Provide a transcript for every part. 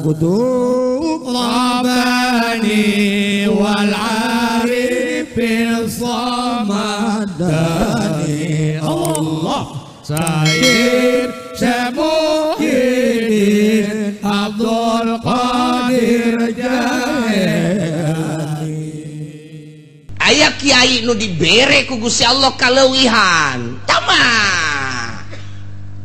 Kutub Rabbani wal arifin samadani Allah Sayyid Syekh Abdul Qadir Jailani. Aya kiai nu dibere ku Gusti Allah kaleuwihan tamah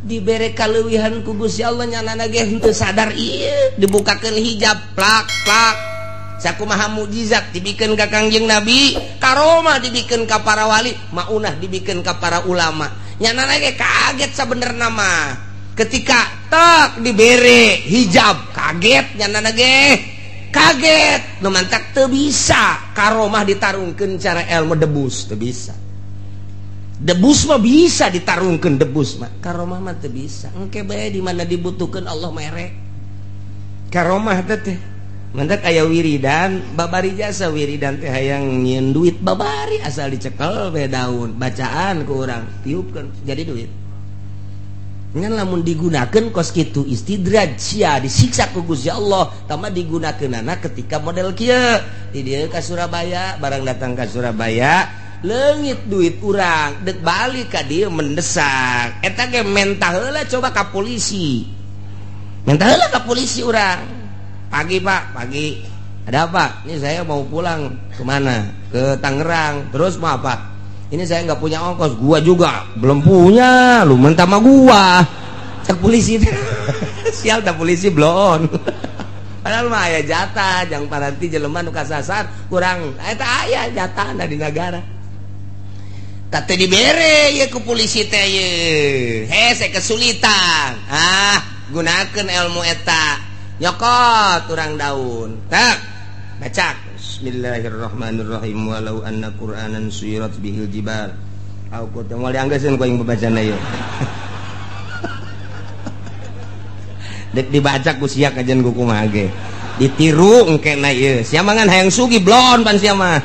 dibere kaleuwihan ku Gusti Allah nyanana ge henteu sadar ieu dibukakeun hijab plak plak sakumaha mukjizat dibikeun ka Kangjeng Nabi karomah dibikeun ka para wali maunah dibikeun ka para ulama nyanana ge kaget sabenerna mah ketika tak dibere hijab kaget nyanana ge kaget nu mantak teu bisa karomah ditarungkeun cara ilmu debus teu bisa. Debus mah bisa ditarungkeun debus mah karomah mah teu bisa. Engke bae di mana dibutuhkeun Allah mere karomah teh mantak aya wiridan babari jasa wiridan teh hayang nyieun duit babari asal dicekel bae daun bacaan ku urang tiupkeun jadi duit. Ngan lamun digunakeun kos kitu istidraj sia disiksa ku Gusti Allah tama digunakeunana ketika model kieu di dieu ka Surabaya barang datang ka Surabaya leungit duit urang dek balik ka dieu mendesak eta ge mentah heula coba ka polisi mentah heula ka polisi urang pagi Pak pagi ada apa ini saya mau pulang kemana ke Tangerang terus mau apa ini saya nggak punya ongkos gua juga belum punya lu mentah sama gua cek polisi sial tak polisi blon padahal mah aya jatah jang paranti jelema nu kasasar kurang eta aya jatah di negara teh dibere ye ku polisi teh ye hese kesulitan gunakeun ilmu eta nyokot urang daun tak bacak Bismillahirrahmanirrahim walau anna qur'anan suyirat bihil jibal au kuntu moal dianggeuskeun ku aing babacana ieu dek dibaca ku sia kajian ku kumaha ge ditiru engkena ieu sia mangan hayang sugi blon pan sia mah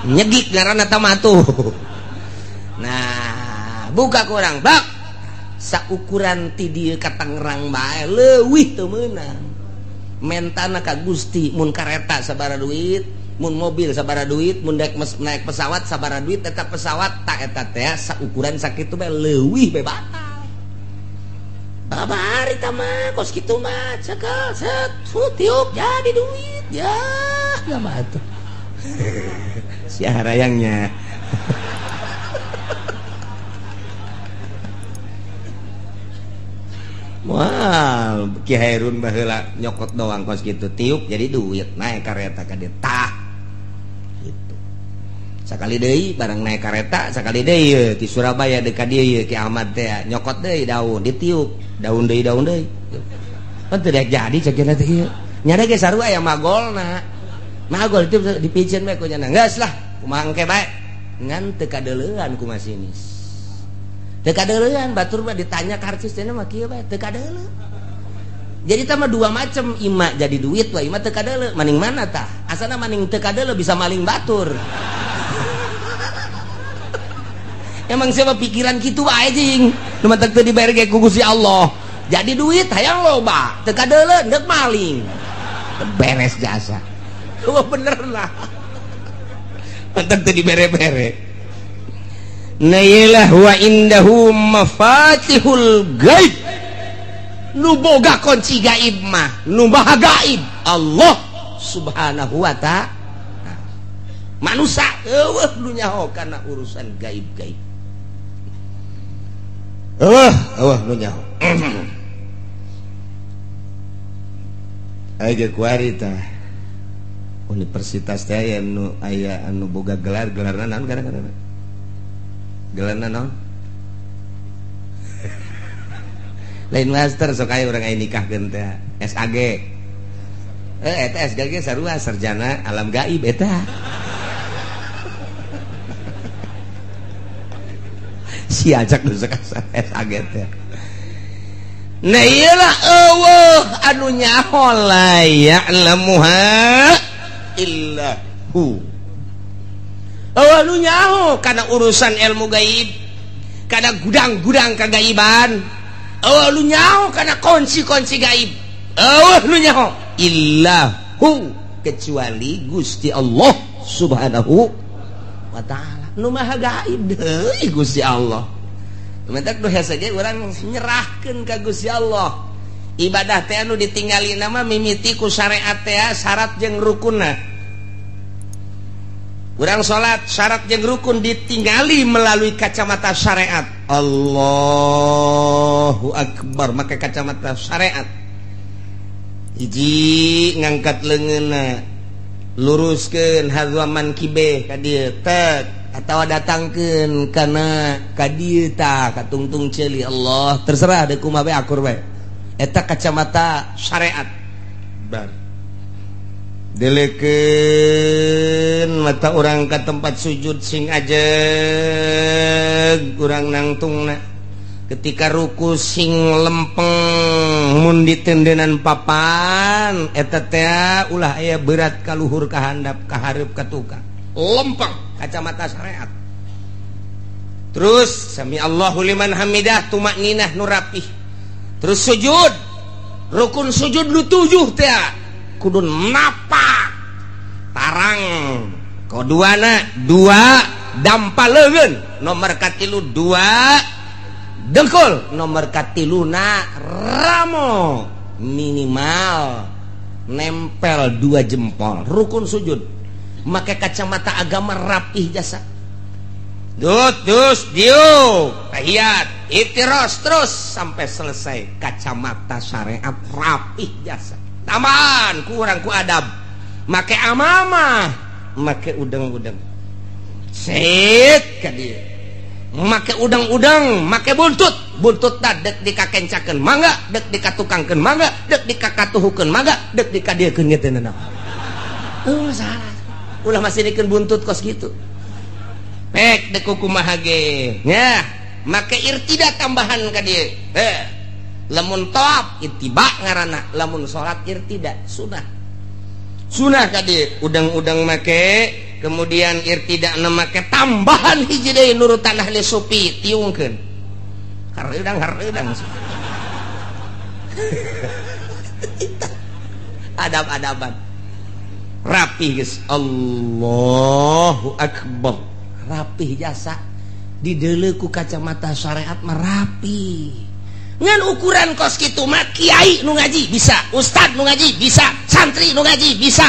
nyegik ngaranna tamatu nah buka ku urang blak saukuran ti dieu ka Tangerang bae leuwih teu meunang mentana ka Gusti mun kareta sabaraha duit mun mobil sabaraha duit mun naik pesawat sabaraha duit eta pesawat tak eta teh saukuran sakitu bae leuwih bae batal babari mah kos kitu mah cekel set tiup jadi duit ya mah atuh sia harayangnya wah Ki Hairun baheula nyokot doang kos kitu tiup jadi duit naik kareta ka dieu tah gitu sakali deui barang naik kareta sakali deui ti Surabaya deui ka dieu Ki Ahmad teh nyokot deui daun ditiup daun deui kan teu daek jadi cekeuna teh ieu nyada ge sarua aya magolna magol itu dipicieun bae ku nya geus lah kumaha engke bae ngan teu kadeuleuan ku masinis teu kadeuleuan batur mah ditanya ka artis teh mah kieu bae teu kadeuleu jadi tah mah dua macem ima jadi duit we ima teu kadeuleu maning mana tah asana maning teu kadeuleu bisa maling batur emang siapa pikiran kitu wae jeung nu mah teu dibayar ge ku Gusti Allah jadi duit hayang loba teu kadeuleu hendak maling beres jasa wah bener lah mantap teu dibere-bere. Nailah wa indahu mafatihul gaib nu boga kunci gaib mah nu maha gaib Allah subhanahu wa ta'ala manusia eueuh nu nyaho kana urusan gaib-gaib eueuh nu nyaho aya kuari tah universitas teh aya anu boga gelarna naon kadang-kadang gelarna naon lain master sok aya urang aya nikahkeun teh SAG eta SAG sarua sarjana alam gaib eta si ajak nu SAG teh nah iyalah eueuh anu nyaho la ya'lamuha illahu lu nyaho karena urusan ilmu gaib karena gudang-gudang kegaiban lu nyaho karena kunci-kunci gaib nu nyaho illahu kecuali Gusti Allah subhanahu wa ta'ala nu maha gaib deui Gusti Allah. Mentak doa saja orang nyerahkeun ka Gusti Allah. Ibadah teh anu ditinggali nama mimiti ku syariat teh syarat jeung rukunna. Urang salat syarat jeung rukun ditinggali melalui kacamata syariat. Allahu akbar make kacamata syariat. Hiji ngangkat leungeunna, luruskeun hadwaman kibe ka dieu tek atau datangkeun kana ka dieu tah ka tungtung ceuli Allah terserah deuk kumaha bae akur bae. Eta kacamata syariat. Bar. Delekeun mata urang ka tempat sujud sing ajeg urang nangtungna. Ketika ruku sing lempeng mun ditendenan papan eta teh ulah aya berat ka luhur ka handap ka hareup ka tukang. Lempeng kacamata syariat. Terus sami Allahu liman hamidah tumakninah nu rapih. Terus sujud. Rukun sujud lu 7 teh. Kudu napak. Tarang. Koduana 2 dampaleun. Nomor katilu 2 dengkul. Nomor katiluna ramo. Minimal nempel 2 jempol. Rukun sujud. Make kacamata agama rapih jasa. Dus diuk tahiyat iftiros terus sampai selesai kacamata syariat rapih jasa. Tambahan kurang ku adab. Make amamah, make udang-udang. Sit ka dieu. Make udang-udang, make buntut. Buntut tah dek dikakencakeun mangga, dek dikatukangkeun mangga, dek dikakatuhukeun mangga, dek dikadiekeun ngeteunna. Salah. Ulah masih dikeun buntut kos gitu. Pek deku kumaha ge nya make irtida tambahan ka dieu lamun tawaf ittiba ngaranna lamun salat irtida sunah ka dieu udang-udang make kemudian irtida na make tambahan hiji deui nurutan ahli sufi tiungkeun hareudang adab-adaban rapi geus Allahu akbar rapih jasa dideuleu ku kacamata syariat merapi ngan ukuran kos kitu mah kiai nu ngaji bisa, ustad nu ngaji bisa, santri nu ngaji bisa,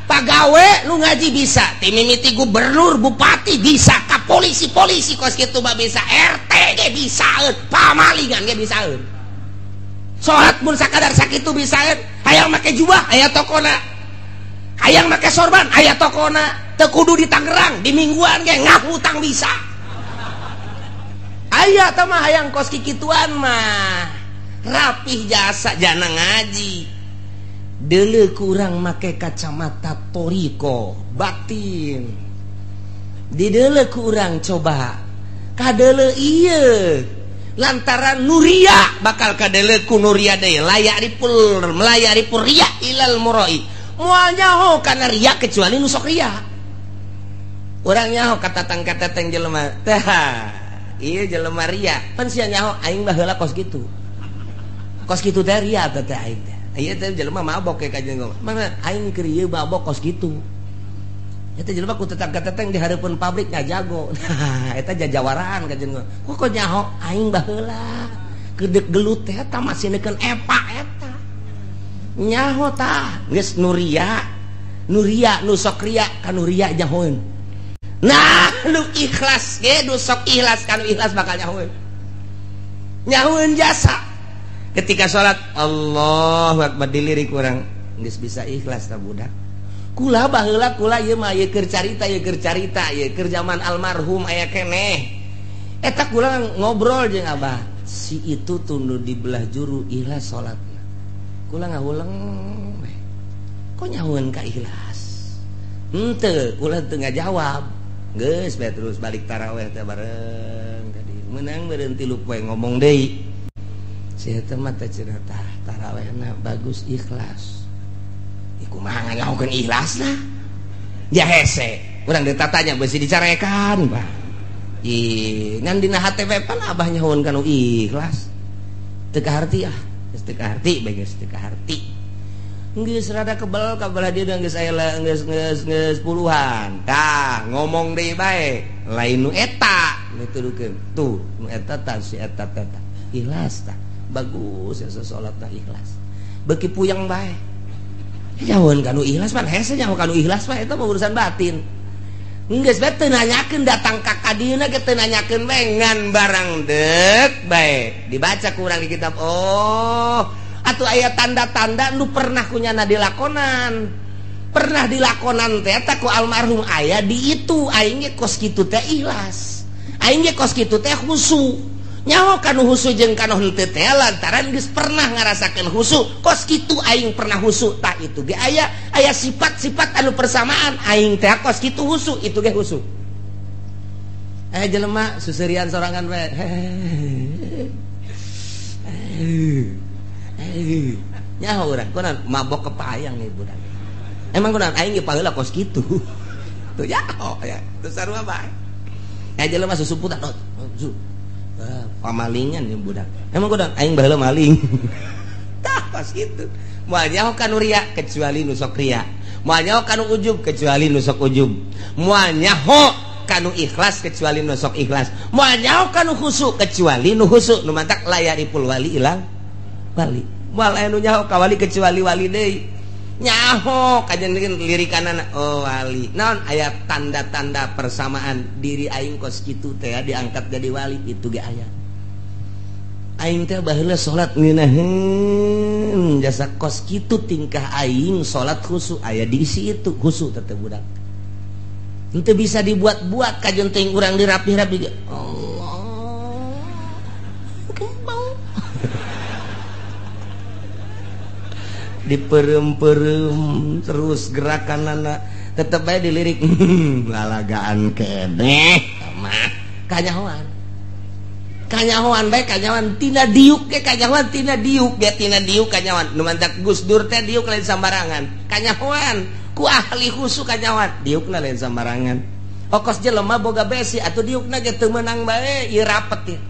pagawe nu ngaji bisa, timimiti gubernur bupati bisa, ka polisi kos kitu mah bisa, RT ge bisa, pamalingan ge bisa. Salat mun sakadar sakitu bisa, hayang make jubah aya tokona, hayang make sorban aya tokona. Teu kudu di Tangerang, di mingguan ge ngahutang bisa. Aya tah mah hayang kos kikituan mah. Rapih jasa jana ngaji. Deuleu ku urang make kacamata toriko, batin. Dideuleu ku urang coba. Kadeuleu ieu. Lantaran nuria bakal kadeuleu ku nuria deui, melayari pur ria ilal murai. Moal nyaho kana ria kecuali nu sok ria. Urang nyaho katatang jelema teh ieu jelema ria pan sia nyaho aing baheula kos kitu teh ria teh aing teh ieu teh jelema mabok ka jeung mana aing keur ieu mabok kos kitu eta jelema ku tetang-teteng di hareupeun pabrik ngajago eta jajawaraan ka jeung kok nyaho aing baheula kedek gelut teh eta masinekeun epa eta nyaho tah geus nu ria nu sok ria ka nu ria nyahoeun. Nah, lu ikhlas ge, lu sok ikhlas kan ikhlas bakal nyahueun jasa. Ketika salat Allahu akbar dilirik urang geus bisa ikhlas ta budak. Kula baheula kula ieu mah ieu keur carita ieu keur zaman almarhum aya keneh. Eta kula ngobrol jeung Abah. Si itu tundu di belah juru ikhlas salatna. Kula ngahuleng kok nyahueun ka ikhlas. Henteu, kula teu ngajawab. Geus bae terus balik tarawih teh bareng tadi. Meunang meureun 3 poe ngomong deui. Si eta mah teh cenah tarawihna bagus ikhlas. Iku mah nganyahokeun ikhlasna. Ya hese. Urang ditatanya beusi dicarekan, Pak. Ngan dina HTP pan Abah nyahoeun kanu ikhlas. Teu kaharti ah. geus teu kaharti bae geus teu kaharti geus rada kebal dia udah geus puluhan tah ngomong deui bae lain nu eta dituduhkeun tuh nu eta tah si eta ikhlas tah bagus ya salat tah ikhlas beuki puyeng bae jauhan kanu ikhlas mah hese nyaho kanu ikhlas mah eta mah urusan batin geus bae teu nanyakeun datang ka kadieuna ge teu nanyakeun bae ngan barang deuk bae dibaca ku urang di kitab oh atuh aya tanda-tanda nu pernah kunyana dilakonan teh eta ku almarhum aya di itu aing ge kos kitu teh ikhlas aing ge kos kitu teh khusyuk nyaho kanu husu jeung kanu henteu teh lantaran geus pernah ngarasakeun husu kos kitu aing pernah husu tah itu ge aya sifat-sifat anu persamaan aing teh kos kitu husu itu ge husu jelema suserian sorangan we nyaho urang kunaon mabok kepayang nih budak emang kunaon aing ge paheula kos kitu tuh nyaho ya teu sarua bae jelema susuputan pamalingan ya budak emang kudu aing baheula maling tah pas gitu moal nyaho kanu ria kecuali nu sok ria moal nyaho kanu ujub kecuali nu sok ujub moal nyaho kanu ikhlas kecuali nu sok ikhlas moal nyaho kanu khusyuk kecuali nu khusyuk nu mantak layaripul wali ilang wali moal anu nyaho ka wali kecuali wali deui nyaho kajen lirikanana oh wali naon aya tanda-tanda persamaan diri aing kos kitu teh diangkat jadi wali itu ge aya aing teh baheula salat ngeunaheun jasa kos kitu tingkah aing salat khusyuk aya di isi itu khusyuk teh budak henteu bisa dibuat-buat kajen teuing urang dirapih-rapih ge Allah diperem-perem terus gerakanana tetep bae dilirik lalagaan keneh mah kanyahoan bae kanyahoan tina diuk ge kanyahoan tina diuk kanyahoan nu mantak Gus Dur teh diuk lain sambarangan kanyahoan ku ahli khusyuk kanyahoan diukna lain sambarangan okos jelema boga besi atuh diukna ge teu meunang bae ieu rapet ieu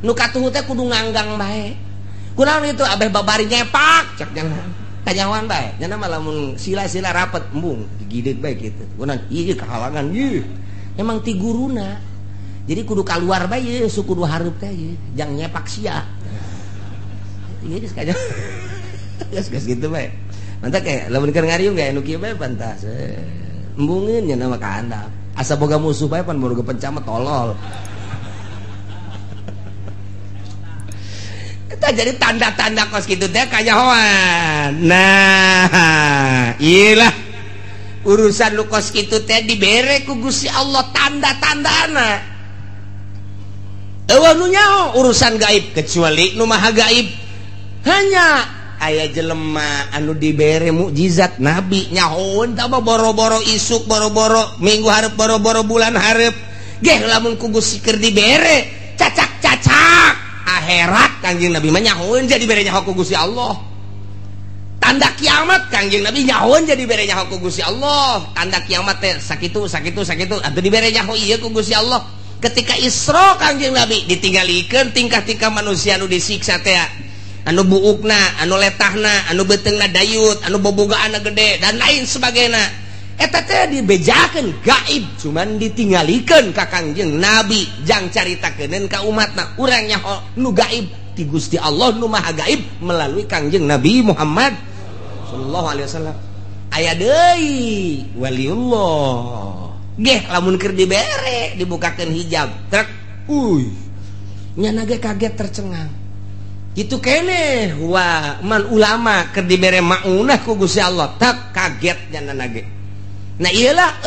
nu katuhu teh kudu nganggang bae kunaon itu abeh babari nyepak cek jangan kanyahoan bae nya mah lamun sila-sila rapet embung digideg bae kitu kunaon ieu kahalangan ieu emang ti guruna jadi kudu keluar bae ieu suku kudu hareup teh ieu jang nyepak sia ieu geus kanya geus kitu bae mantap kayak lamun keur ngariung gae anu kieu bae pantas embungeun nya mah ka handap asa boga musuh bae pan boga pencama tolol eta jadi tanda-tanda kos kitu teh kanyahoan nah iyalah urusan lu kos kitu teh dibere ku Gusti Allah tanda-tandana eueuh nu nyaho urusan gaib kecuali nu maha gaib hanya aya jelema anu dibere mukjizat nabi nyahoeun tah boro-boro isuk boro-boro minggu hareup boro-boro bulan hareup geh lamun ku Gusti keur dibere cacak-cacak akhirat Kangjeng Nabi mah nyahoeun jadi bere nyaho ku Gusti Allah tanda kiamat Kangjeng Nabi nyahoeun jadi bere nyaho ku Gusti Allah tanda kiamat teh sakitu atuh dibere nyaho ieu ku Gusti Allah ketika Isra Kangjeng Nabi ditinggalikeun tingkah-tingkah manusia anu disiksa teh anu buukna anu letahna anu beteungna dayut anu bobogaana gede dan lain sebagainya eta teh dibejakeun gaib cuman ditinggalikeun ka Kangjeng Nabi jang caritakeun ka umatna urang nyaho nu gaib ti Gusti Allah nu maha gaib melalui Kangjeng Nabi Muhammad sallallahu alaihi wasallam aya deui waliullah geh lamun keur dibere dibukakeun hijab trek nya nage kaget tercengang gitu keneh wah man ulama keur dibere maunah ku Gusti Allah tak kaget nya nage nah iyalah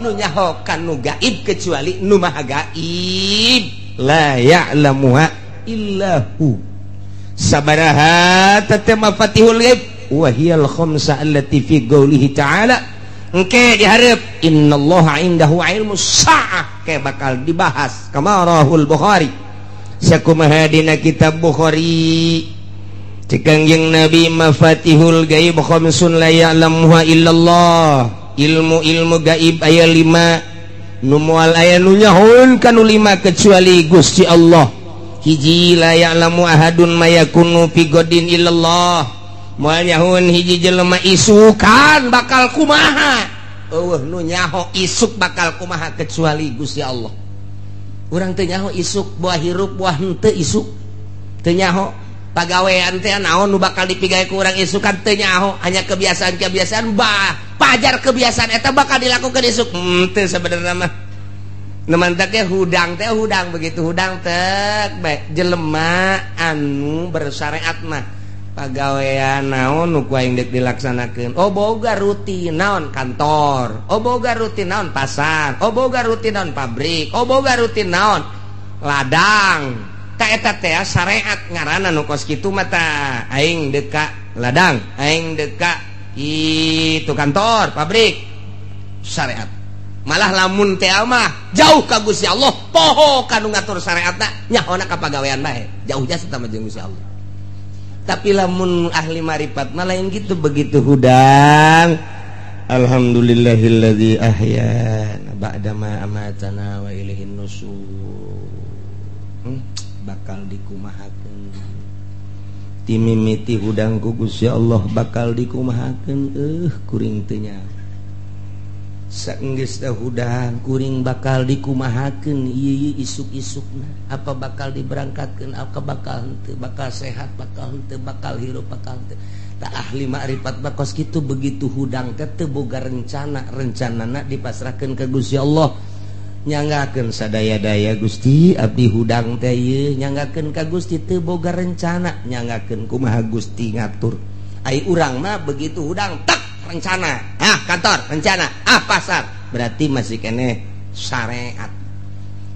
nu nyaho kanu gaib kecuali nu maha gaib la ya'lamuha illahu sabaraha tatama fatihul ghaib wa hiyal khamsa allati fi qoulihi ta'ala engke dihareup innallaha indahu ilmus sa'ah ke bakal dibahas kama rahul Bukhari sakumaha dina kitab Bukhari Kangjeng Nabi mafatihul ghaib khamsun la ya'lamuha illallah ilmu gaib aya 5 nu moal aya nu nyahoeun kanu 5 kecuali Gusti Allah hiji la ya'lamu ahadun mayakunu fi godin illallah moal nyahun hiji jelema isukan bakal kumaha eueuh nu nyaho isuk bakal kumaha kecuali Gusti Allah. Urang teu nyaho isuk buah hirup buah henteu isuk teu nyaho pagawean teh naon nu bakal dipigawe ku urang isukan teu nyaho hanya kebiasaan pajar kebiasaan eta bakal dilakukan isuk teu sabenerna mah nemantak ya hudang teh hudang begitu hudang teh jelema anu bersyariat mah pagawean naon nu ku aing deuk dilaksanakeun boga rutin naon kantor boga rutin naon pasar boga rutin naon pabrik boga rutin naon ladang ka eta teh syariat ngaranna nu kos kitu mah tah aing deuk ka ladang aing deuk ka itu kantor pabrik syariat. Malah lamun teh mah jauh ka Gusti Allah poho kanu ngatur syariatna nyahona ka pagawean bae jauh jasa sama jeung Gusti Allah. Tapi lamun ahli marifat mah lain gitu begitu hudang alhamdulillahilladzi ahyana ba'da ma amatana wa ilaihin nusyur bakal dikumahakeun timimiti hudang ku Gusti Allah bakal dikumahakeun kuring teu nyaho saenggeus teh hudang kuring bakal dikumahakeun ieu isuk-isukna apa bakal diberangkatkeun apa bakal henteu bakal sehat bakal henteu bakal hirup bakal henteu tak ahli makrifat bakos kitu begitu hudang teh teu boga rencanana dipasrahkeun ka Gusti Allah nyanggakeun sadaya-daya Gusti abdi hudang teh ieu nyanggakeun ka Gusti teu boga rencana nyanggakeun kumaha Gusti ngatur ai urang mah begitu hudang tak rencana kantor rencana pasar berarti masih kene syariat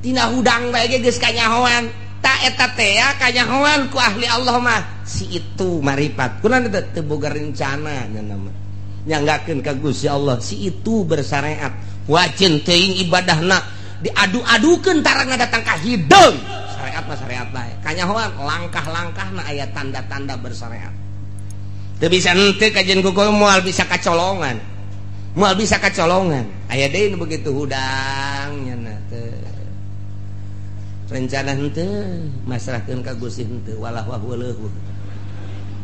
tina hudang bae ge geus kanyahoan tak eta teh ya kanyahoan ku ahli Allah mah si itu marifat kunaon teu boga rencana nyanggakeun ka Gusti Allah si itu bersyariat wajin teuing ibadahna diadu-adukeun tarangna datang ka hideung syariat mah syariat bae kanyahoan langkah-langkahna aya tanda-tanda bersyariat. Teu bisa henteu kajian kukuh moal bisa kacolongan aya deui nu begitu hudang nyana teu rencana henteu masrahkeun ka Gusti henteu walah wahuleuh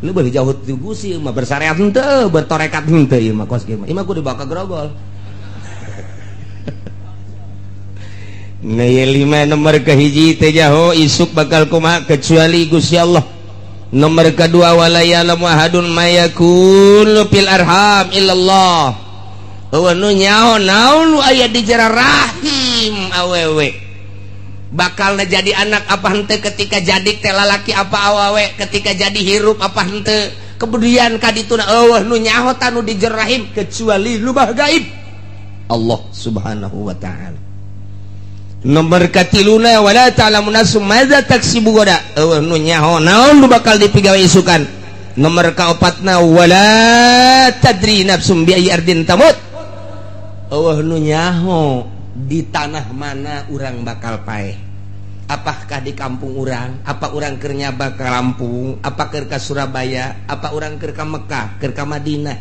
lu beuh jauh ti Gusti mah bersyariat henteu bertorekat henteu ieu mah kos kieu mah kudu dibawa ka grogol. Nah lima nomor kahiji teh jaho isuk bakal kumaha kecuali Gusti Allah. Nomor kedua wala ya'lamu ahadun mayakul fil arham illallah. Nu nyaho naon nu aya di jero rahim awewe. Bakalna jadi anak apa henteu ketika jadi teh lalaki apa awewe ketika jadi hirup apa henteu. Kemudian kadituna eueuh nu nyaho tanu di jero rahim kecuali nu gaib Allah Subhanahu wa taala. Nomor katiluna wala ta'lamu nafsum madza taksibu goda nu nyaho naon nu bakal dipigawe isukan. Nomor kaopatna wala tadri nafsum bi ayyi ardin tamut nu nyaho di tanah mana urang bakal paeh apakah di kampung urang apa urang keur nyaba ka Lampung apa keur ka Surabaya apa urang keur ka Mekah keur ka Madinah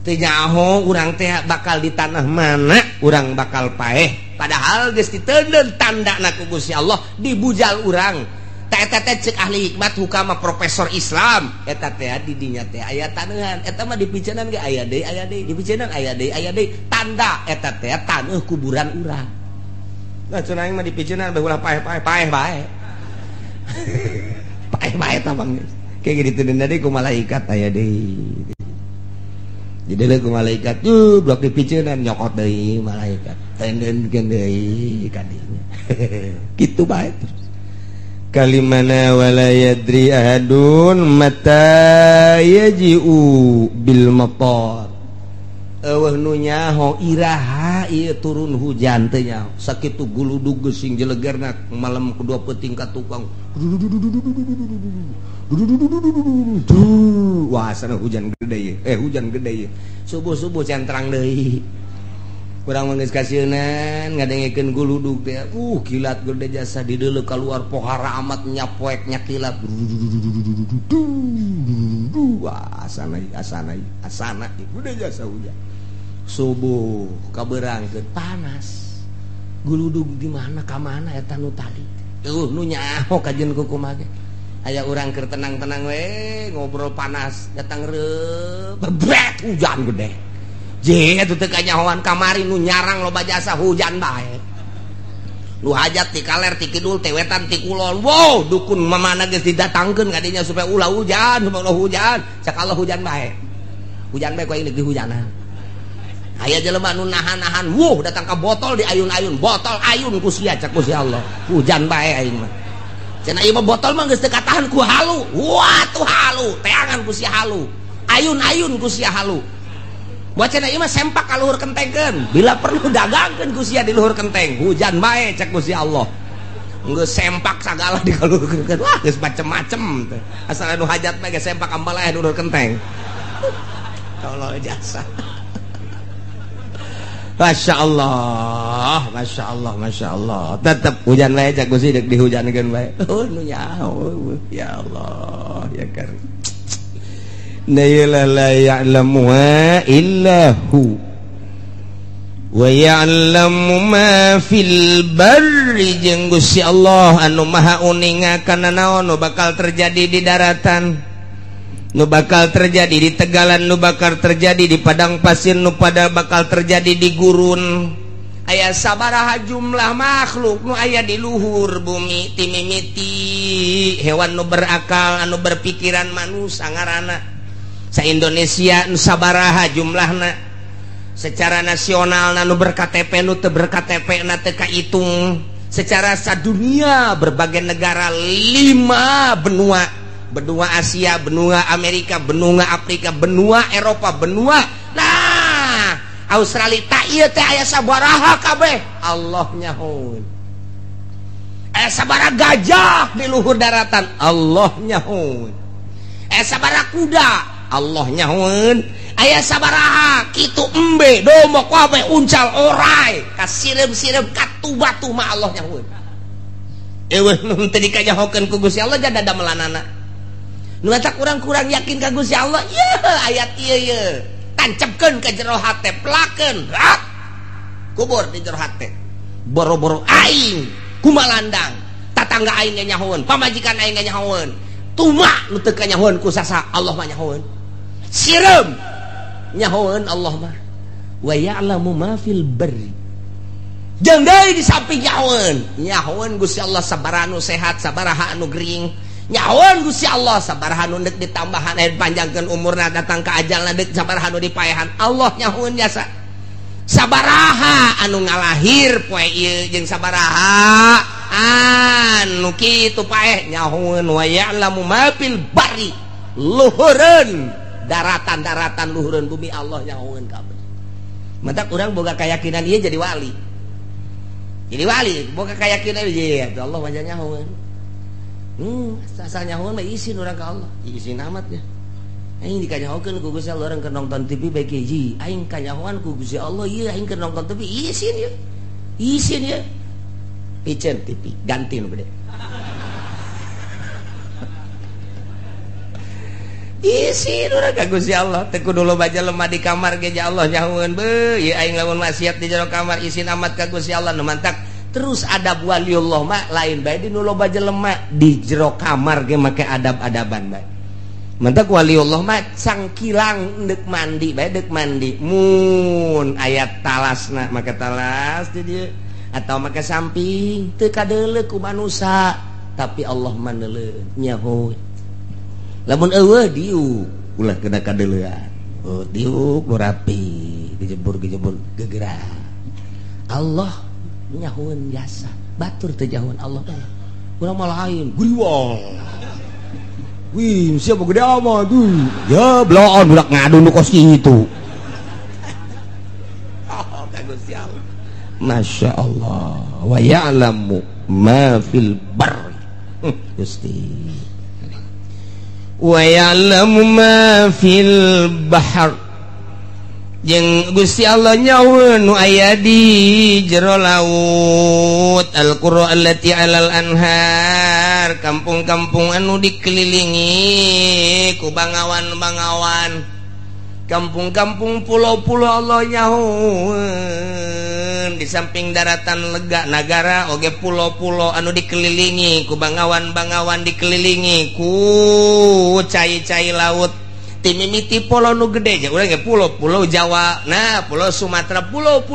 teu nyaho urang teh bakal di tanah mana urang bakal paeh padahal geus diteundeun tandana ku Gusti Allah di bujal urang teh eta teh ceuk ahli hikmat hukama profesor Islam eta teh di dinya teh aya taneuhan eta mah dipiceunaan ge aya deui dipiceunaan aya deui tanda eta teh taneuh kuburan urang nah cenah mah dipiceunaan bae ulah paeh bae paeh bae tah bang kayak gitu deui ku malaikat aya deui jadi ku malaikat tuh blok dipiceunaan nyokot deui malaikat tendeunkeun deui ka dinya kitu bae terus kalimana wala yadri ahadun mata yaji'u bil matar eueuh nu nyaho iraha ieu turun hujan teh nyaho sakitu guludug sing jelegerna malam kedua peuting ka tukang wah sana hujan gede hujan gede subuh-subuh centrang deui kurang menggeus kasieunnan ngadengekeun guludug teh kilat gede jasa di deuleu keluar pohara amat nyapoek nyakilat wah asana gede jasa hujan subuh kabeurangkeun panas guludug di mana ka mana eta nu tadi nu nyaho kajen kumaha ge aya urang keur tenang-tenang we ngobrol panas datang bebret hujan gede je atuh teu kanyahoan kamari nu nyarang loba jasa hujan bae nu hajat ti kaler ti kidul ti wetan ti kulon wow dukun mamana geus didatangkeun ka dinya supaya ulah hujan cak Allah hujan bae ku aing di hujanan aya jelema nu nahan-nahan datang ka botol di ayun-ayun botol ayun ku sia cak Gusti Allah hujan bae aing mah cenah ieu mah botol mah geus teu katahan ku halu wah tuh halu teangan ku sia halu ayun-ayun ku sia halu buat cenah ieu mah sempak ka luhur kentengkeun bila perlu dagangkeun ku sia di luhur kenteng hujan bae cak Gusti Allah geus sempak sagala di kaluhurkeun wah geus macem-macem asal anu hajat mah geus sempak ambal aya di luhur kenteng tolong jasa Masya Allah, Masya Allah, Masya Allah. Tetap hujan bae cak Gusti dek dihujankeun bae. Oh nu nyaho ya Allah ya karim. La ya'lamu illa hu. Wa ya'lamu ma fil barri jeung Gusti Allah anu maha uningakan naon nu bakal terjadi di daratan. Nu bakal terjadi di tegalan, nu bakal terjadi di padang pasir, nu pada bakal terjadi di gurun. Aya sabaraha jumlah makhluk nu aya di luhur bumi ti mimiti hewan nu berakal anu berpikiran manusia ngaranna sa Indonesia nu sabaraha jumlahna secara nasional nu berKTP nu teu berKTP na teu kahitung secara sadunia berbagai negara 5 benua Asia, benua Amerika, benua Afrika, benua Eropa, benua nah Australia tak ieu teh aya sabaraha kabeh Allah nyahoun aya sabaraha gajah di luhur daratan Allah nyahoun aya sabaraha kuda Allah nyahoun aya sabaraha kitu embe domba kabeh uncal orai kasirem-sirem katu-batu mah Allah nyahoun eueuh nu teu dikanyahokeun ku Gusti Allah jada damelanana nu eta kurang-kurang yakin ka Gusti Allah ieu ayat ieu tancepkeun ka jero hate pelakeun kubur di jero hate boro-boro aing kumalandang tatangga aing nyahoeun pamajikan aing nyahoeun tumak nu teu kanyahoeun ku sasa Allah mah nyahoeun sirem nyahoeun Allah mah wa ya'lamu ma fil barri jeung deui di samping nyahoeun Gusti Allah sabaraha nu sehat sabaraha anu gering nyahoeun Gusti Allah sabaraha nu deuk ditambahan panjangkeun umurna datang ka ajalna deuk sabaraha nu dipaehan Allah nyahoeun jasa sabaraha anu ngalahir poe ieu jeung sabaraha anu kitu paeh nyahoeun wa ya'lamu ma fil barri luhureun daratan-daratan luhureun bumi Allah nyahoeun kabeh mantap urang boga kayakinan ieu jadi wali boga kayakinan ieu Allah mah nyahoeun asal nyahoeun mah isin urang ka Allah isin amat ya aing dikanyahokeun ku Gusti Allah urang keur nonton TV bae hiji aing kanyahoan ku Gusti Allah ieu aing keur nonton TV isin ya picen TV ganti nu gede isin urang ka Gusti Allah teu kudu loba lemah di kamar ge Allah nyahoeun beuh ieu aing lamun maksiat di jero kamar isin amat ka Gusti Allah nu mantak terus adab waliullah mah lain bae di nu loba jelema di jero kamar ge make adab-adaban bae mantap waliullah mah cangkilang deuk mandi bae deuk mandi mun aya talasna make talas di dieu atawa make samping teu kadeuleuh ku manusia tapi Allah mah neuleuh nyahoeun lamun eueuh diuk ulah kena kadeuleuhan diuk nu rapi dijebur gegera Allah nyahoeun jasa batur teh nyahoeun Allah urang mah lain guriwal wih siapa gede amat tuh ya belaan budak ngadu nu kos kitu oh ka Gusti Allah Masya Allah wa ya'lamu ma fil barri Gusti wa ya'lamu ma fil bahr jeung Gusti Allah nyahoeun nu aya di jero laut al-qura allati 'alal anhar kampung-kampung anu dikelilingi ku bangawan-bangawan kampung-kampung pulau-pulau Allah nyahoeun di samping daratan lega nagara oge pulau-pulau anu dikelilingi ku bangawan-bangawan dikelilingi ku cai-cai laut timimiti pulau nu gede urang ge pulau Jawa nah pulau Sumatera pulau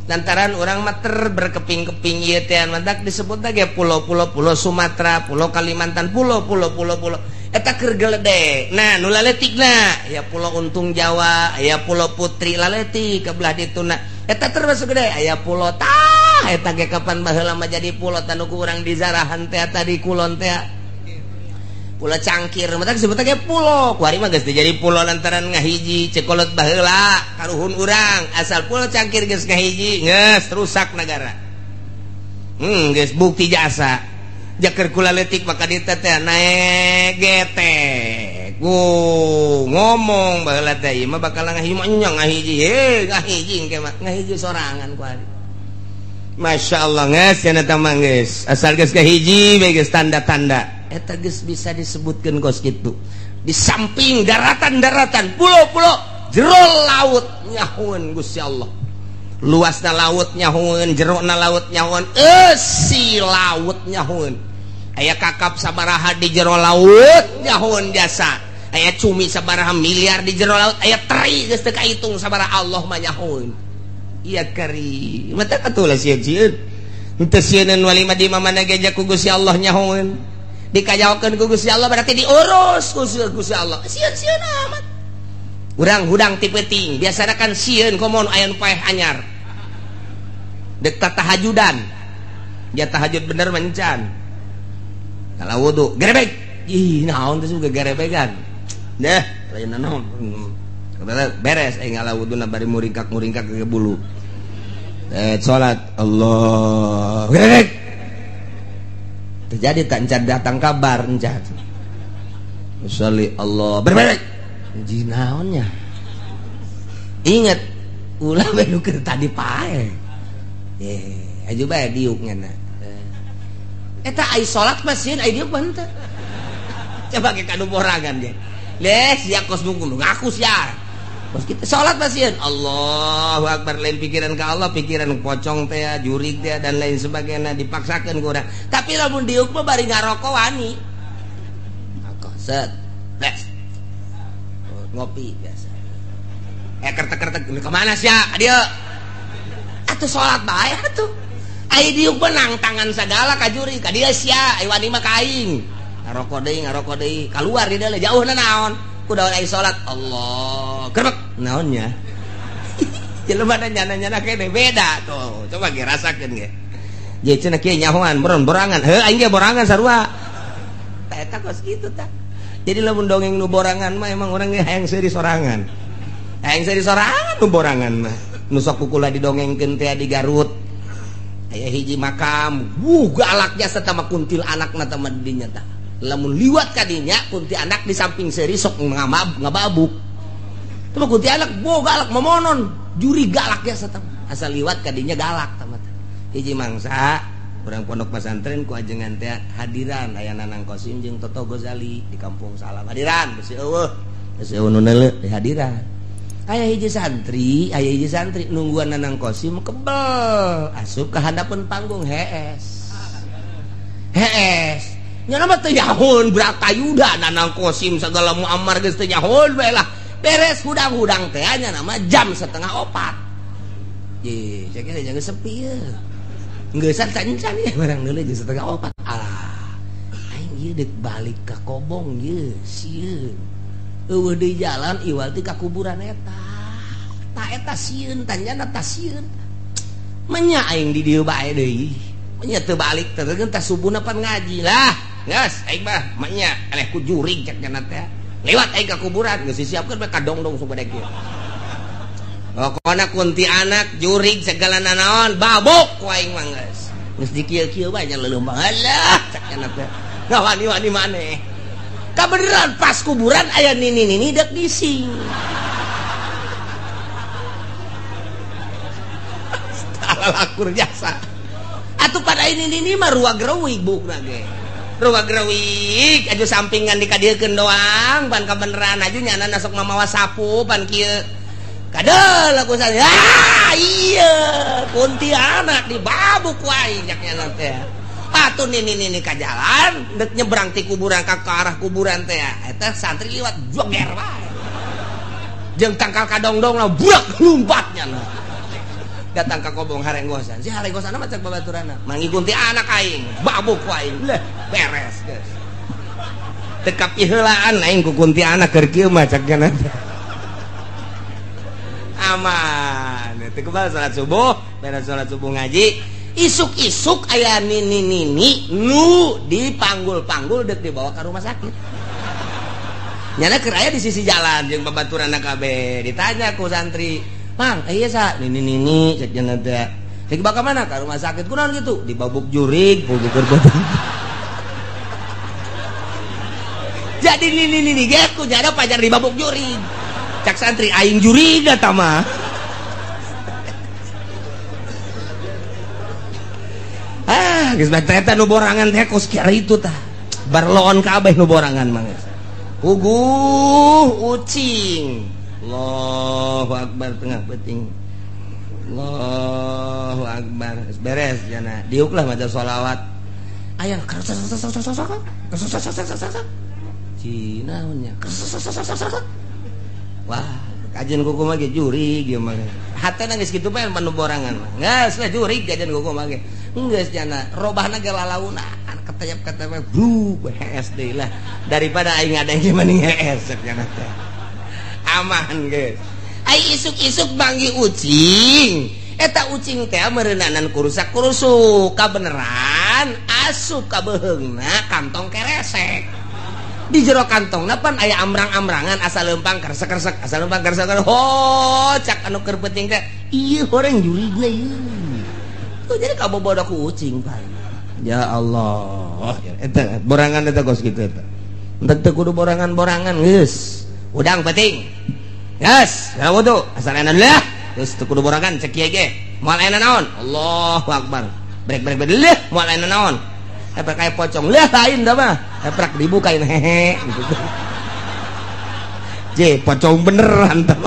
lantaran orang mater berkeping-keping ieu teh mantak disebut ge pulau Sumatera pulau Kalimantan pulau eta keur geledek. Nah nu laletikna aya pulau Untung Jawa aya pulau Putri laletik kebelah dituna eta termasuk gede aya pulau tah eta ge kapan baheula mah jadi pulau tanu ku urang di zarahan teh tadi kulon teh pulau Cangkir mah disebut ge pulau kuari mah geus jadi pulau lantaran ngahiji cekolot baheula karuhun urang asal pulau Cangkir geus ngahiji geus rusak negara geus bukti jasa jaker kula letik maka dita teh naik gete ngomong baheula teh ieu mah bakal ngahiji mah nyong ngahiji engke mah ngahiji sorangan ku ari masyaallah geus cenah teh mah geus asal geus ngahiji bae geus tanda-tanda eta geus bisa disebutkeun kos kitu di samping daratan-daratan pulau-pulau jero laut nyahueun Gusti Allah luasna laut nyahueun jerona laut nyahueun eusi laut nyahueun aya kakap sabaraha di jero laut nyahueun jasa aya cumi sabaraha miliar di jero laut aya teri geus teu kahitung sabaraha Allah mah nyahueun ieu kari mata katulah sieun henteu sieun wali mah di mana geja ku Gusti Allah nyahueun dikajawakeun ku Gusti Allah berarti diurus ku Gusti Allah sieun amat urang hudang ti peuting biasana kan sieun komo aya nu paeh anyar dek tahajudan dia tahajud bener mencan kalau wudu gerebek ih naon teh suga gerebegan deh lain naon beres ngala wuduna bari muringkak ke bulu salat Allah gerebek terjadi tak encan datang kabar encan sholli Allah berbalik ji naonnya inget ulah bae nu keur tadi pae aju bae diuk ngana eta ai salat mah sieun ai diuk mah henteu coba ke kanu borangan ge les sia kos mungkul ngaku sia kos kita salat mah sieun Allahu akbar lain pikiran ka Allah pikiran pocong teh jurig teh dan lain sebagainya dipaksakeun ku urang tapi lamun diuk mah bari ngaroko wani ngako set les ngopi biasa kertek-kertek ke mana sia dia atuh salat bae atuh ai diuk benang tangan segala ka juri ka dia sia ai wani mah kaing ngaroko deui keluar di dalam jauhna naon kudu ai salat Allah kerbek naonnya jelema nyana-nyana kene beda tuh coba ge rasakeun ge ye cenah kieu nyahoan borangan heuh aing ge borangan sarua eta kos kitu tah jadi lamun dongeng nu borangan mah emang urang ge hayang seuri sorangan nu borangan mah nu sok kukula didongengkeun teh di Garut aya hiji makam galaknya serta mah kuntil anakna teh mah dinya tah lamun liwat ka dinya kunti anak di samping seuri sok ngababuk teh mah kunti anak galak memonon juri galaknya serta asal liwat ka dinya galak tah mah hiji mangsa urang pondok pesantren ku ajengan teh hadiran aya Nanang Kosim jeung Toto Gozali di Kampung Salam hadiran besi eueuh nu neuleuh hadiran aya hiji santri nungguan Nanang Kosim kebel asup ke hadapan panggung hees nya mah teu nyahoun brakayuda Nanang Kosim segala muammar geus teu nyahoun bae lah beres hudang-hudang teh nya nama jam 3:04 ye cek nya geus sepi ye geussan cancan ye barang deuleu jam 3:04 alah aing ieu deuk balik ka Kobong ye sieun eueuh di jalan iwal ti ka kuburan eta ta eta sieun tanyana ta sieun menya aing di dieu bae deui menya teu balik teh tah subuhna pan ngaji lah geus aing mah menya eleh ku jurig cek cenah teh lewat aing ka kuburan geus disiapkeun bae kadongdong sabadeg kieu pokona kunti anak jurig segala nanaon babok ku aing mah geus dikieu-kieu bae nya leuleum alah cek cenah teh ngawani-wani maneh kabeneran pas kuburan aya nini dek bising lakur jasa atuh pada ini mah ruag reuwig bukna ge ruag reuwig aju sampingan dikadiekeun doang pan kabeneran aju nyana sok mamawa sapu pan kieu kadal aku santri iya kuntilanak di babuk wae nyaknya nanti atuh nini ka jalan dek nyebrang ti kuburan ke arah kuburan teh eta santri liwat joger wae jeung tangkal kadongdong lah burak lumpatnya nah datang ka kobong harenggosan si harenggosan mah cek babaturana mangi kuntilanak aing babuk wae leh beres geus teu kapiheulaan aing ku kuntilanak keur kieu mah cek nanti aman itu kebal salat subuh beres salat subuh ngaji isuk-isuk aya nini nu dipanggul-panggul dek dibawa ke rumah sakit nyana keur aya di sisi jalan jeung babaturanna kabeh ditanya ku santri mang ieu sa nini cek cenah teh cek bakal mana ka rumah sakit kunaon gitu di babuk jurig puguh keur badan jadi nini ge ku jada pajar di babuk jurig cak santri aing juriga tama geus eta nu borangan teh kos kira itu tah barloon kabeh nu borangan mah puguh ucing Allahu akbar tengah peuting Allahu akbar beres jana diuk lah maca sholawat aya cina nya wah kajian kuku mah ge jurig ieu mah hatena geus kitu bae manu borangan mah geus lah jurig kajian kuku mah ge geus jana robahna ge lalauna ketep-ketep blu behes deui lah daripada aing ngadeng ge mending hees jana teh aman geus ai isuk-isuk banggi ucing eta ucing teh meureunanan kurusak-kurusuk kabeneran asup ka beheungna kantong keresek di jero kantong napan aya amrang-amrangan asal lempang kersek-kersek asal lempang kersek ho cak anu keur penting teh ieu horeng jurigna ieu tuh jadi kabobodo ku ucing paling ya Allah eta borangan eta kos kitu eta teu kudu borangan-borangan geus udang penting geus ya wudu asal ena lah geus teu kudu borangan cek kieu ge moal ena naon Allahu akbar brek leh moal ena naon efek kayak pocong lah lain dah mah efek dibukain hehe gitu je pocong beneran dah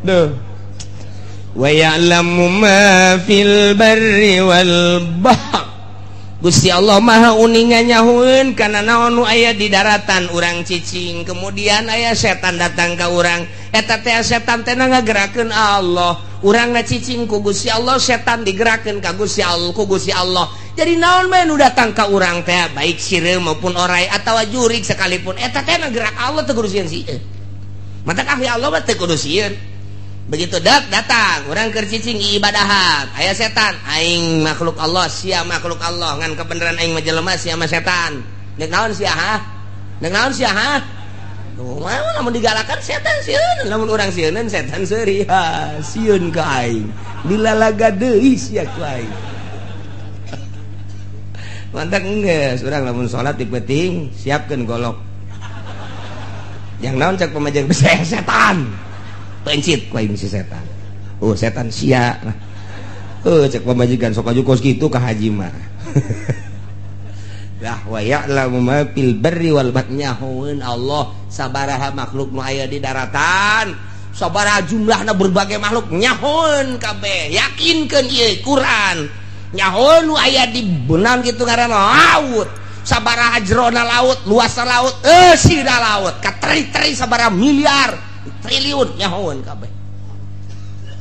duh wa ya'lamu ma fil barri wal bahr Gusti Allah maha uningan nyahueun kana naon nu aya di daratan urang cicing kemudian aya setan datang ka urang eta teh setan teh ngagerakeun Allah urang ngacicing ku Gusti Allah setan digerakeun ka Gusti Allah ku Gusti Allah jadi naon bae nu datang ka urang teh baik sireu maupun orai atawa jurig sekalipun eta teh ngagerak Allah teu kudu sieun sieun mata kahli Allah mah teu kudu sieun begitu datang orang keur cicing ibadahat aya setan aing makhluk Allah sia makhluk Allah ngan kebenaran aing mah jelema sia mah setan nek naon sia ha nek naon sia ha tuh mah lamun digalakan setan sieun lamun urang sieun setan seuri ha sieun ka aing dilalaga deui sia ku aing mantap geus urang lamun salat dipenting siapkeun golok yang naon cek pamajang setan pencit ku aing si setan oh setan sia cek pamajikan sok ajukos kitu ka haji mah lah wa ya'lamu ma fil barri wal bahri nyahoeun Allah sabaraha makhluk nu aya di daratan sabaraha jumlahna berbagai makhluk nyahoeun kabeh yakinkeun ieu Quran nyahoeun nu aya di beunang kitu ngaranna laut sabaraha jerona laut luasna laut sida laut kateri-teri sabaraha miliar triliun nyahoeun kabeh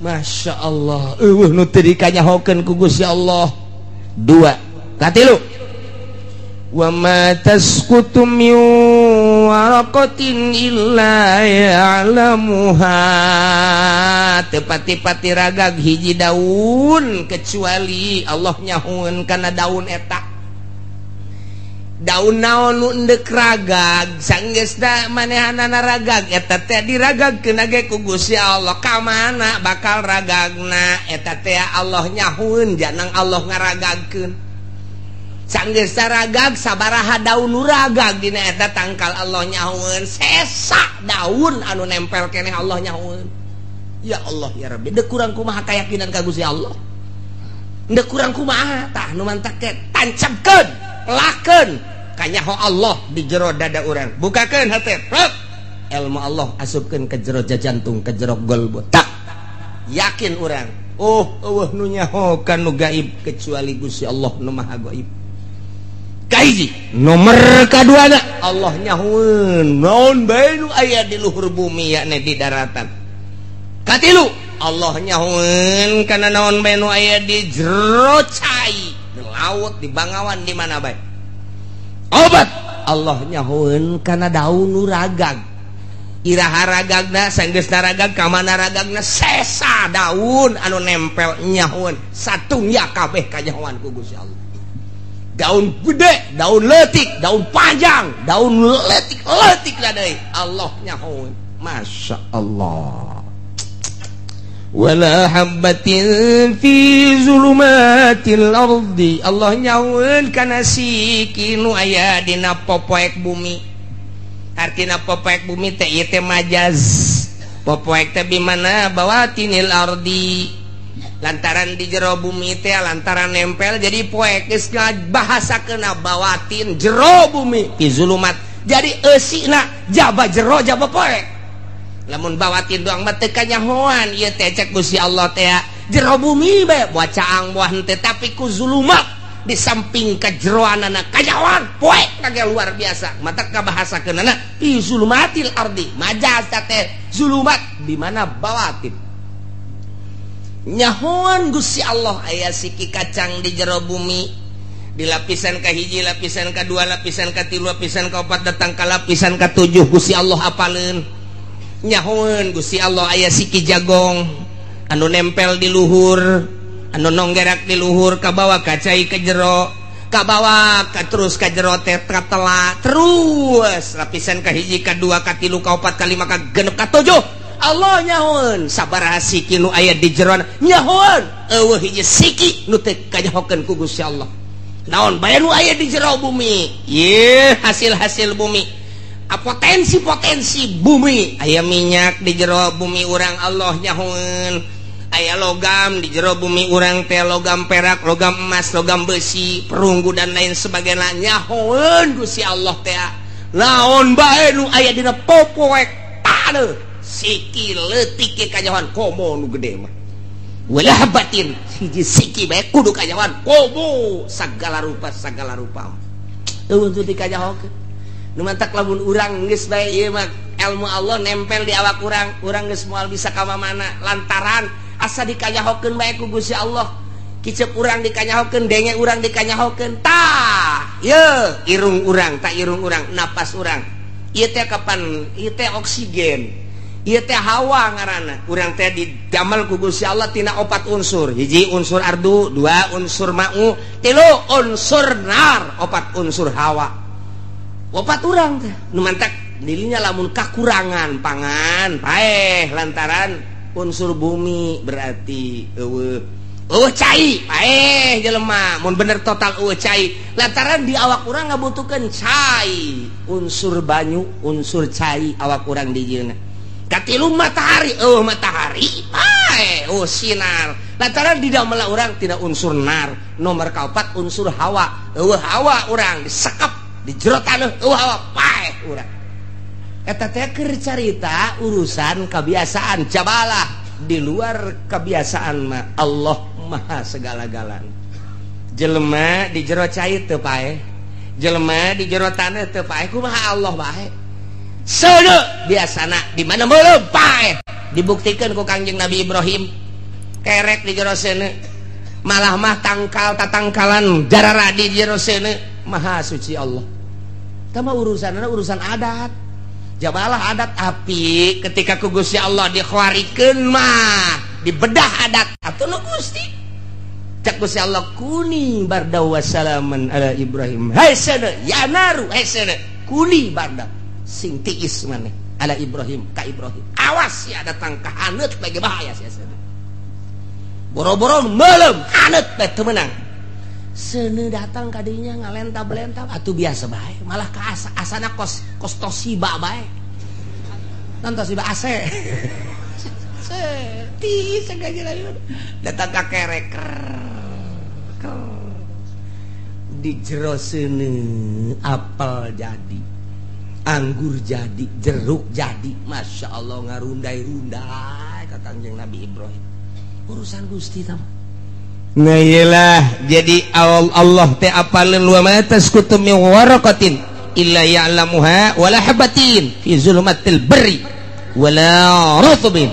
Masya Allah nu teu dikanyahokeun ku Gusti Allah 2 katilu wa ma tasqutu min waraqatin illa ya'lamuha tepati-pati ragag hiji daun kecuali Allah nyahoeun kana daun eta daun naon nu endek ragag sanggeusna manehanana ragag eta teh diragagkeun ge ku Gusti Allah ka mana bakal ragagna eta teh Allah nyahueun janang Allah ngaragagkeun sanggeusna ragag sabaraha daun nu ragag dina eta tangkal Allah nyahueun sesa daun anu nempel keneh Allah nyahueun ya Allah ya Rabbi deuk kurang kumaha kayakinan ka Gusti Allah deuk kurang kumaha tah nu mantak teh tancapkeun pelahkeun kanyaho Allah di jero dada urang bukakeun hate ilmu Allah asupkeun ke jero jantung ke jero golbot tak yakin urang eueuh nu nyahokan nu gaib kecuali Gusti Allah nu maha gaib kahiji nomor kaduana Allah nyahoeun naon bae nu aya di luhur bumi yakni di daratan katilu Allah nyahoeun kana naon bae nu aya di jero cai di laut di bangawan di mana bae obat Allah nyahoeun kana daun nu ragag iraha ragagna sanggeusna ragag ka mana ragagna sesa daun anu nempel nyahoeun satungya kabeh kanyahoan ku Gusti Allah daun gede daun leutik daun panjang daun leutik lah deui Allah nyahoeun masya Allah wala habbatin fi zulumatil ardi Allah nyahoeun kana siki nu aya dina popoek bumi artina popoek bumi teh ieu teh majaz popoek teh bimana bawatinil ardi lantaran di jero bumi teh lantaran nempel jadi poek geus bahasakeun bawatin jero bumi fi zulumat jadi eusina jaba jero jaba poek lamun bawatin doang mah teu kanyahoan ieu teh cek Gusti Allah teh jero bumi bae buah caang buah henteu tapi ku zulumat di samping kejeroanana kanyahoan poek kage luar biasa mata kabahasakeunana fi zulumatil ardi majaz teh zulumat di mana bawatin nyahoan Gusti Allah aya siki kacang di jero bumi di lapisan kahiji lapisan kadua lapisan katilu lapisan kaopat datang ka lapisan katujuh Gusti Allah apaleun nyahoeun Gusti Allah aya siki jagong anu nempel di luhur anu nonggerak di luhur ka bawah kacai ke jero ka bawah ka terus ka jero teh katela terus lapisan kahiji kadua katilu kaopat kalima ka genep katujuh Allah nyahoeun sabaraha siki nu aya di jeroan nyahoeun eueuh hiji siki nu teh kanyahokeun ku Gusti Allah naon bae nu aya di jero bumi ieu hasil-hasil bumi potensi-potensi bumi aya minyak di jero bumi urang Allah nyahoeun aya logam di jero bumi urang teh logam perak logam emas logam besi perunggu dan lain sebagainya nyahoeun Gusti Allah teh naon bae nu aya dina popoek tadeuh siki leutik ke kanyahoan komo nu gede mah wala batin hiji siki bae kudu kanyahoan komo sagala rupa eueuh teu dikanyahokeun nu mantak lamun urang geus bae ieu mah ilmu Allah nempel di awak urang geus moal bisa ka mana lantaran asa dikanyahokeun bae ku Gusti Allah kicep urang dikanyahokeun denge urang dikanyahokeun tah ye irung urang napas urang ieu teh kapan ieu teh oksigen ieu teh hawa ngaranna urang teh didamel ku Gusti Allah tina 4 unsur hiji unsur ardu 2 unsur ma'u 3 unsur nar 4 unsur hawa 4 urang teh nu mantak dirinya lamun kakurangan pangan paeh lantaran unsur bumi berarti eueuh cai paeh jelema mun bener total eueuh cai lantaran di awak urang ngabutuhkeun cai unsur banyu unsur cai awak urang di dieuna katilu matahari matahari paeh sinar lantaran di dalam urang tina unsur nar nomor kaopat unsur hawa hawa urang disekep di jero taneuh hawa paeh urang eta teh keur carita urusan kebiasaan cabalah di luar kebiasaan mah Allah maha segala-galana jelema di jero cai teu paeh jelema di jero taneuh teu paeh kumaha Allah bae seuneu biasana di mana meuleum paeh dibuktikeun ku Kangjeng Nabi Ibrahim kerek di jero seuneu malah mah tatangkalan darara di jero seuneu maha suci Allah tah mah urusanna urusan adat jabalah adat api ketika ku Gusti Allah dikhwarikeun mah dibedah adat atuh nu Gusti cak Gusti Allah kuni barda wa salaman ala Ibrahim hai sana ya naru hai sana kuni barda sing tiis maneh ala Ibrahim ka Ibrahim awas ya datang ka haneut bage bahaya sia sana boro-boro meuleum haneut teh teu meunang seuneu datang ka dinya ngalenta-belenta atuh biasa bae malah ka asana kos Toshiba bae non Toshiba AC ti sengaja datang ka kerek di jero seuneu apel jadi anggur jadi, jeruk jadi, Masya Allah ngarundai-rundai ka Kangjeng Nabi Ibrahim. Urusan Gusti tam. Nah iyalah, jadi Allah teh apaleun wa ma tasqutu min waraqatin illa ya'lamuha wala habatin fi zulumatil barri wala rutubin.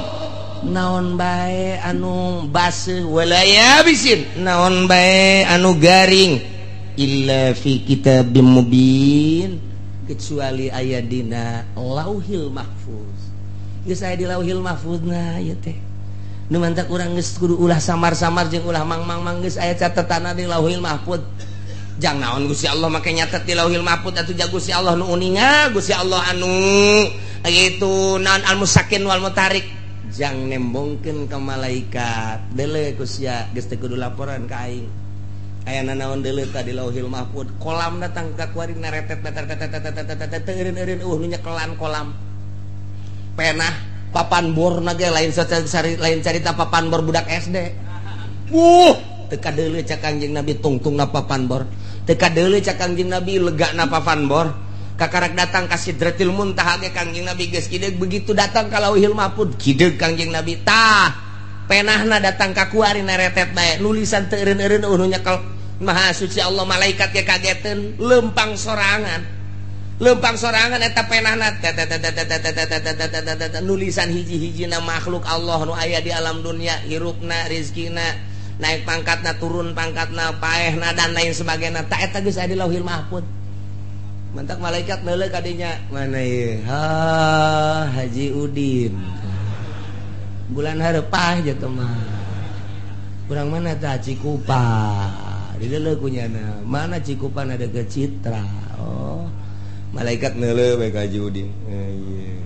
Naon bae anu baseuh wala yabisin, naon bae anu garing illa fi kitabim mubin, kecuali aya dina Lauhil Mahfuz. Geus aya di Lauhil Mahfuzna ieu teh. Nu mantak urang geus kudu ulah samar-samar jeung ulah mang-mang geus aya catetanna di Lauhil Mahfuz. Jang naon Gusti Allah make nyatet di Lauhil Mahfuz atuh ja Gusti Allah nu uninga, Gusti Allah anu gitu naon al-musakin wal mutarik. Jang nembongkeun ka malaikat. Deuleu kusya geus teu kudu laporan ka aing. Aya naon deuleu ka di Lauhil Mahfuz. Kolam datang ka kuari naretet eureun-eureun nu nyekelan kolam. Penah papan bor nage lain carita papan bor budak SD. Teka deuleu cak Kangjeng Nabi tungtungna papan bor. Teka deuleu cak Kangjeng Nabi legana papan bor. Kakarak datang ka Sidratil Muntaha ge Kangjeng Nabi geus kideug begitu datang ka Lauhil Mahfuz kideug Kangjeng Nabi tah penahna datang ka kuari naretet bae nulisan teu eureun-eureun nu nyekel Maha Suci Allah malaikat ge kageteun lempang sorangan. Lempang sorangan eta penahna nulisan hiji-hijina makhluk Allah nu aya di alam dunia, hirupna, rizkina, naik pangkatna, turun pangkatna, paehna dan lain sebagainya. Ta eta geus aya di Lauhil Mahfuz. Mantak malaikat neuleuh ka dinya, mana ieu? Ha, Haji Udin. Bulan hareup je teh mah. Urang mana tah Cikupa. Dideuleuh ku nyana. Mana Cikupa ada ke Citra. Oh. Malaikat neuleuh bae ka Haji Udin. Iya.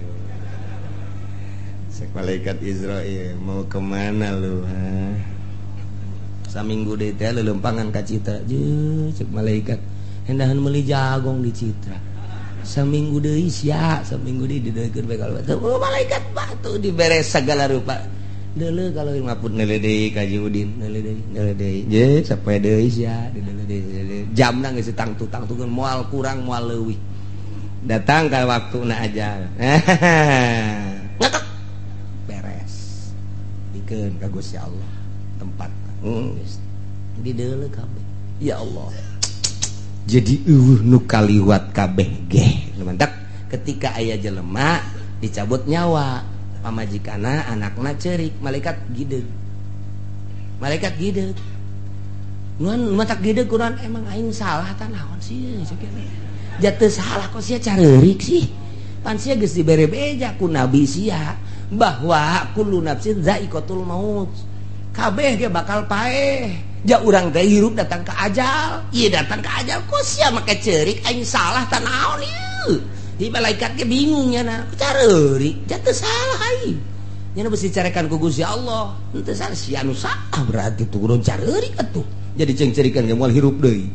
Sek malaikat Israil, mau kemana lu? Ha? Saminggu deui teh lelempangan ka Citra. Jeung cek malaikat, hendahan meuli jagong di Citra. Saminggu deui sia, saminggu deui dideulkeun bae ka malaikat batu diberes segala rupa. Deuleuh kalau Mahfuz neuleuh deui ka Haji Udin, neuleuh deui. Jeung sapoe deui sia, dideuleuh deui. Jamna geus ditangtu-tangtukeun moal kurang moal leuwih. Datang ke waktu na aja beres dikeun ka Gusti Allah tempat di deuleuh kabeh ya Allah. Jadi nu kaliwat kabeh ge mantak ketika aya jelema dicabut nyawa pamajikana anakna ceurik malaikat gideug nuan matak gideug kuran emang aing salah tah naon sih sakene jatuh salah kok sia careurik sih pan sia geus dibere beja ku nabi sia bahwa kullu nafsin za'iqatul maut kabeh ge bakal paeh ja urang teh hirup datang ka ajal ieu datang ka ajal kok sia make ceurik aing salah tah naon ieu di malaikat ge bingung nya careurik jatuh salah aing nya beusi dicarekan ku Gusti Allah henteu salah sia anu salah berarti tuh urang careurik atuh jadi cengcerikan ge moal hirup deui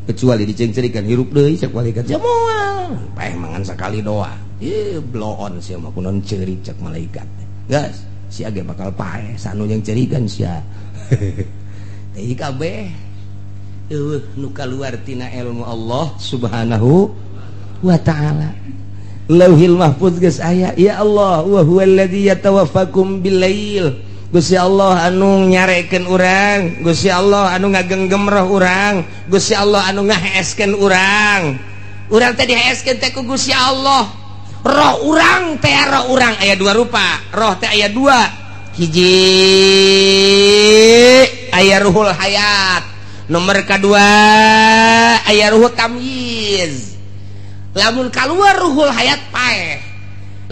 kecuali dicengcerikan hirup deui cek malaikat ya moal paeh mangan sakali doa ieu blow on sia mah kunaon ceurik cek malaikat geus sia ge bakal paeh sanu yang cerikan sia teh kabeh eueuh nu kaluar tina ilmu Allah Subhanahu wa taala. Lauhil Mahfuz geus aya ya Allah wa huwallazi yatawaffakum bilail. Gusti Allah anu nyarekeun urang, Gusti Allah anu ngagenggem roh urang, Gusti Allah anu ngaheeskeun urang. Urang teh diheeskeun teh ku Gusti Allah. Roh urang teh roh urang aya dua rupa. Roh teh aya dua. Hiji aya ruhul hayat. Nomor kedua aya ruhul tamyiz. Lamun kaluar ruhul hayat paeh.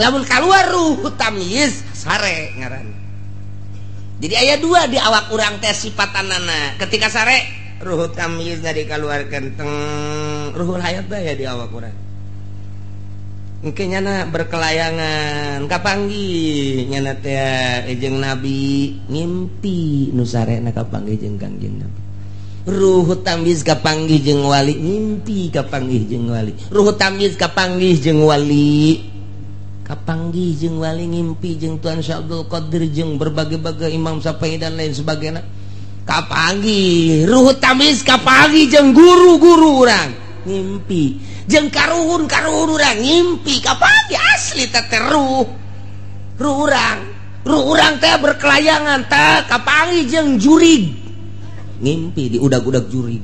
Lamun kaluar ruhul tamyiz sare ngaran. Jadi aya dua di awak urang teh sipatanana. Ketika sare ruhul tamyiz dari kaluarkeun teng ruhul hayat aya di awak urang. Engke nyana berkelayangan kapanggih nyana teh jeung Nabi ngimpi nu sarena kapanggih jeung Kangjeng Nabi. Ruhul tamyiz kapanggih jeung wali ngimpi kapanggih jeung wali. Ruhul tamyiz kapanggih jeung wali. Kapanggih jeung wali ngimpi jeung Tuan Syekh Abdul Qadir jeung berbagai-bagai Imam Syafi'i dan lain sebagainya. Kapanggih ruhul tamyiz kapanggih jeung guru-guru urang ngimpi jeung karuhun urang ngimpi kapan di asli teh ruh urang teh berkelayangan teh kapangi jeung jurig ngimpi di udag-udag jurig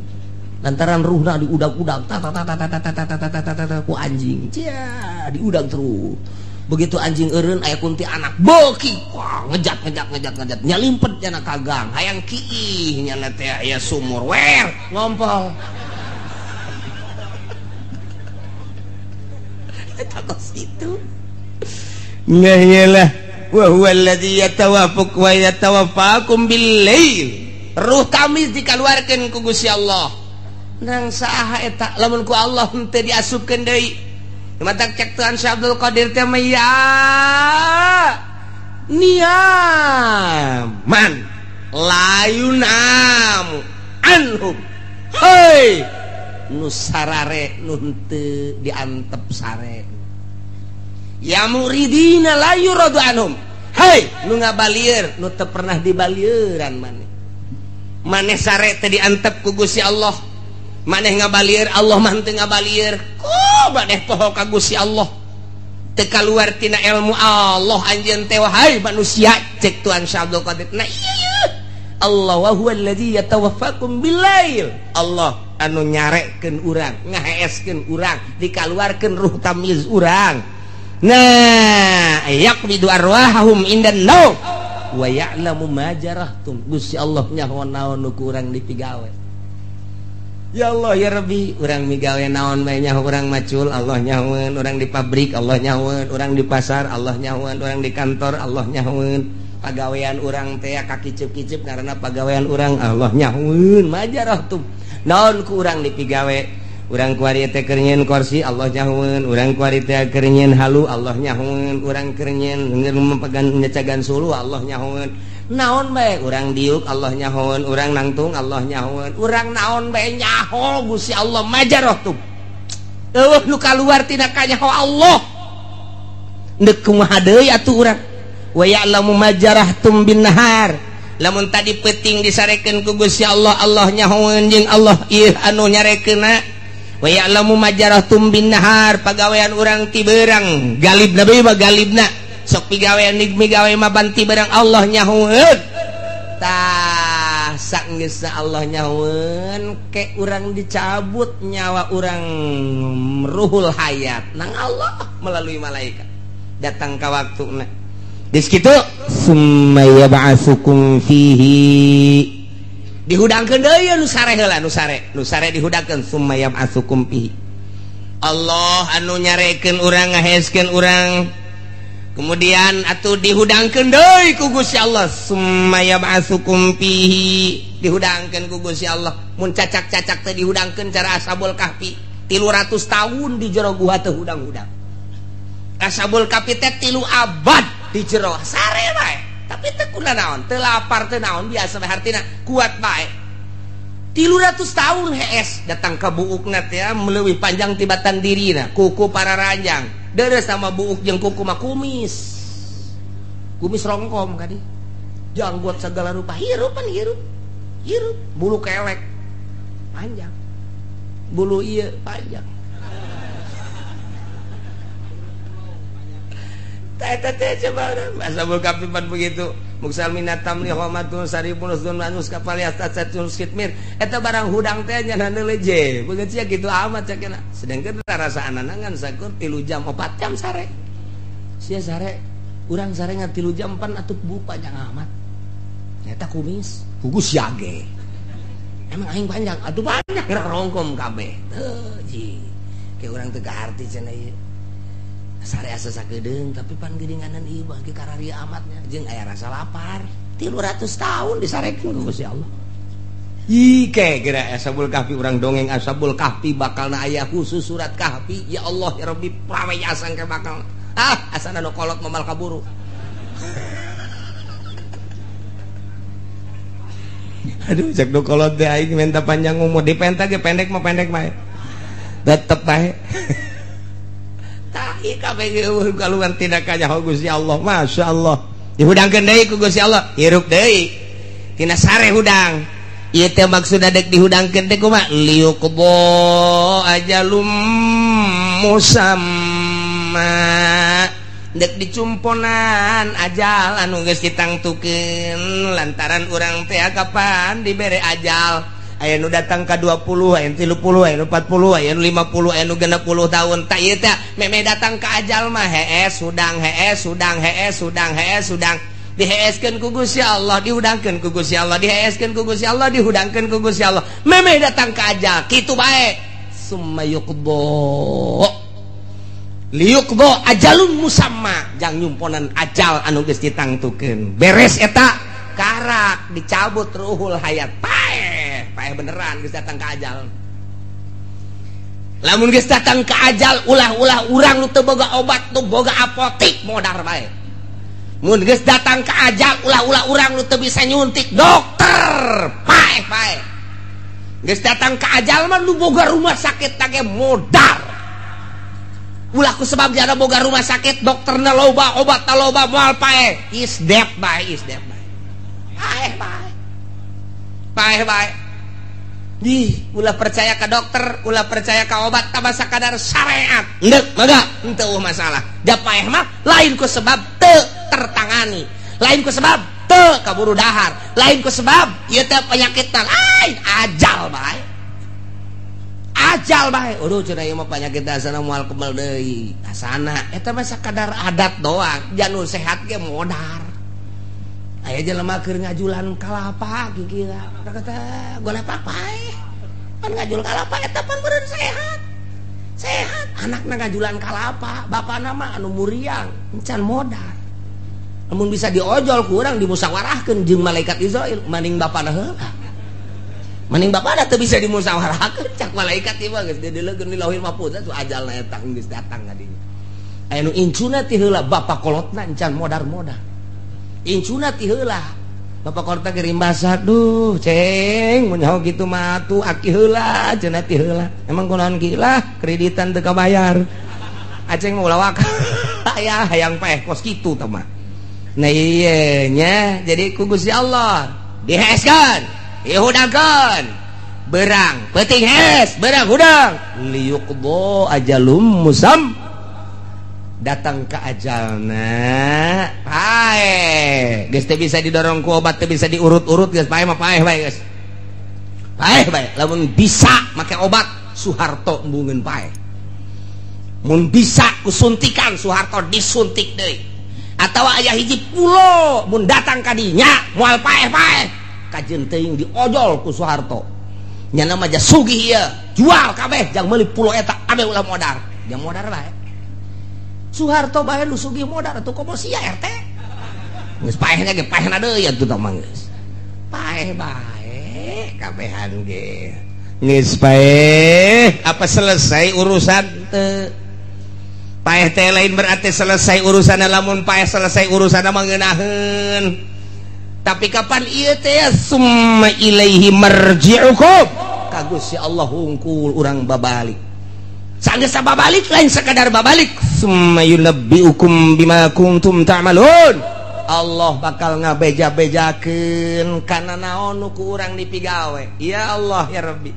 lantaran ruhna di udag-udag ku anjing cia di udag terus begitu anjing eureun aya kunti anak beuki wah ngejat nyalimpet cenah kagang hayang kiih nya teh aya sumur wer ngompol eta tos itu ngayalah wa huwa alladzi yatawaffakum bil-lail ruh kami dikaluarkeun ku Gusti Allah nang saha eta lamun ku Allah henteu diasupkeun deui matak cek Tuhan Syekh Abdul Qadir teh ya niaman layunam anhum hei nu sarare nu henteu diantep sare ya muridina la yuradu anhum hei nu ngabalieur nu teu pernah dibalieuran maneh sare teh diantep ku Gusti Allah maneh ngabalieur Allah mah teu ngabalieur ku maneh poho ka Gusti Allah teu kaluar tina ilmu Allah anjeun teh wahai manusia cek Tuhan Syekh Abdul Qadir nah iya Allah wa huwa alladzi yatawaffakum bil-lail Allah anu nyarekeun urang ngaheeskeun urang dikaluarkeun ruh tamiz urang nah yaqbidu arwahahum indan naum wa ya'lamu ma jarahtum Gusti Allah nyaho naon nu ku urang dipigawe ya Allah ya Rabbi urang migawe naon bae nyaho urang macul Allah nyahoeun urang di pabrik Allah nyahoeun urang di pasar Allah nyahoeun urang di kantor Allah nyahoeun pagawean urang teh ka kicep-kicep karena pagawean urang Allah nyahoeun majarahtum naon ku urang dipigawe urang kuari teh keur nyieun kursi Allah nyahoeun urang kuari teh keur nyieun halu Allah nyahoeun urang keur nyieun mepegan nyacagan sulu Allah nyahoeun naon bae urang diuk Allah nyahoeun urang nangtung Allah nyahoeun urang naon bae nyaho Gusti Allah majarahtum eueuh nu kaluar tina ka nyaho Allah deuk kumaha deui atuh urang wa ya'lamu majarahtum bin nahar lamun tadi peuting disarekeun ku Gusti Allah Allah nyahoeun jeung Allah ieu anu nyarekeunna wa ya'lamu majarahtum bin nahar pagawean urang ti beurang galibna bae mah galibna sok pigawean migawe mah banti barang Allah nyahoeun tah saenggeusna Allah nyahoeun ke urang dicabut nyawa urang ruhul hayat nang Allah melalui malaikat datang ka waktuna geus kitu summa yab'atsukum fihi dihudangkeun deui nu sare heula nu sare dihudangkeun summa yab'atsukum fihi Allah anu nyarekeun urang ngaheeskeun urang kemudian atuh dihudangkeun deui ku Gusti Allah summa yab'atsukum fihi dihudangkeun ku Gusti Allah mun cacak-cacak teh dihudangkeun cara Ashabul Kahfi 300 tahun di jero gua teh hudang-hudang Ashabul Kahfi teh 3 abad di jero sare bae tapi teu kuna naon teu lapar teu naon biasa bae hartina kuat bae 300 tahun hees datang ka buukna teh meleuwih panjang tibatan dirina kuku para ranjang deres sama buuk jeung kuku mah kumis rongkom kadi janggut segala rupa hirup bulu kelek panjang bulu ieu panjang eta teh coba Ashabul Kahfi pan begitu muksal minatam li homatun saripun usdun manus kapal yatasatun skitmir eta barang hudang teh nya leje beungeut sia kitu amat cakena sedengkeun rasa ananangan sakur 3 jam 4 jam sare sia sare urang sare ngan 3 jam 4 atuh bu panjang amat nyata kumis kugus yage emang aing panjang atuh banyak rongkom kabeh teu ji ke urang teu kaharti cenah ieu sare asa sakedeung tapi pan geuninganan ieu bagi karari amatnya jeung aya rasa lapar 300 tahun disarekeun ku Gusti Allah ike geura Ashabul Kahfi urang dongeng Ashabul Kahfi bakalna aya khusus surat Kahfi ya Allah ya Rabbi praweyasan ke bakal asana nu kolot mamal kaburu aduh cek nu kolot teh aing minta panjang umur dipenta ge pendek mah pendek bae tetep bae tahi kabeh kaluar tidak ka nyaho Gusti Allah masyaallah dihudangkeun deui ku Gusti Allah hirup deui tina sare hudang ieu teh maksud dek dihudangkeun teh kumaha liuqbo ajalum musamma dek dicumponan ajal anu geus ditangtukeun lantaran urang teh kapan dibere ajal aya nu datang ka 20 aya nu 30 aya nu 40 aya nu 50 aya nu 60 tahun tah ieu teh meme datang ka ajal mah sudang diheeskeun ku Gusti Allah dihudangkeun ku Gusti Allah diheeskeun ku Gusti Allah dihudangkeun ku Gusti Allah meme datang ka ajal kitu bae summa yuqdo liuqdo ajalun musamma jang nyumponan ajal anu geus ditangtukeun beres eta karak dicabut ruhul hayat paeh beneran geus datang ka ajal lamun geus datang ka ajal ulah-ulah urang nu teu boga obat nu boga apotik modar bae mun geus datang ka ajal ulah-ulah urang nu teu bisa nyuntik dokter paeh geus datang ka ajal mah nu boga rumah sakit tage modar ulah ku sebab jana boga rumah sakit dokterna loba obatna loba moal paeh is dead bae paeh di ulah percaya ke dokter ulah percaya ke obat tambah sakadar syariat endek mangga henteu masalah da paeh mah lain ku sebab teu tertangani lain ku sebab teu kaburu dahar lain ku sebab ieu teh penyakitna lain ajal bae uduh cenah ieu mah penyakit asana moal kemel deui asana eta mah sakadar adat doang janu sehat ge modar aya jelema keur ngajulan kalapa kira kata golep pae pan ngajul kalapa eta pan beureun sehat anakna ngajulan kalapa bapana mah anu muriang encan modar namun bisa diojol ku urang dimusawarahkeun jeung malaikat Israil maning bapana heula maning bapana teu bisa dimusawarahkeun cak malaikat ieu mah geus dideuleukeun di lauhil mahfuz tu ajalna eta geus datang ka dieu aya nu incuna ti heula bapa kolotna encan modar incuna ti heula bapa kolotna kirim basa duh ceng mun nyaho kitu mah atuh aki heula cenah ti heula emang kunaon kieu kreditan teu kabayar aceng mah ulah waka aya hayang paeh kos kitu tah mah nah ieu nya jadi ku Gusti Allah diheeskeun dihudangkeun berang peuting hees berang hudang liuqdo ajalum musam datang ke ajalna paeh geus teu bisa didorong ku obat teu bisa diurut-urut geus paeh mah paeh bae geus paeh bae lamun bisa make obat Soeharto embungeun paeh mun bisa ku suntikan Soeharto disuntik deui atawa aya hiji pulo mun datang ka dinya moal paeh kajeun teuing diojol ku Soeharto nya nama aja sugih ieu jual kabeh jang meuli pulo eta abeh ulah modar jang modar bae Soeharto bae nu sugih modar atuh komo sia RT geus paehna ge paehna deui atuh tah mah geus paeh bae kabehan ge geus paeh apa selesai urusan teu paeh teh lain berarti selesai urusanna lamun paeh selesai urusanna mah ngeunaheun tapi kapan ieu teh summa ilaihi marji'ukum ka Gusti Allah hungkul urang babalik sanggeus babalik lain sekadar babalik summa yunabbi'ukum bima kuntum ta'malun Allah bakal ngabeja-bejakeun kana naon nu ku urang dipigawe ya Allah ya Rabbi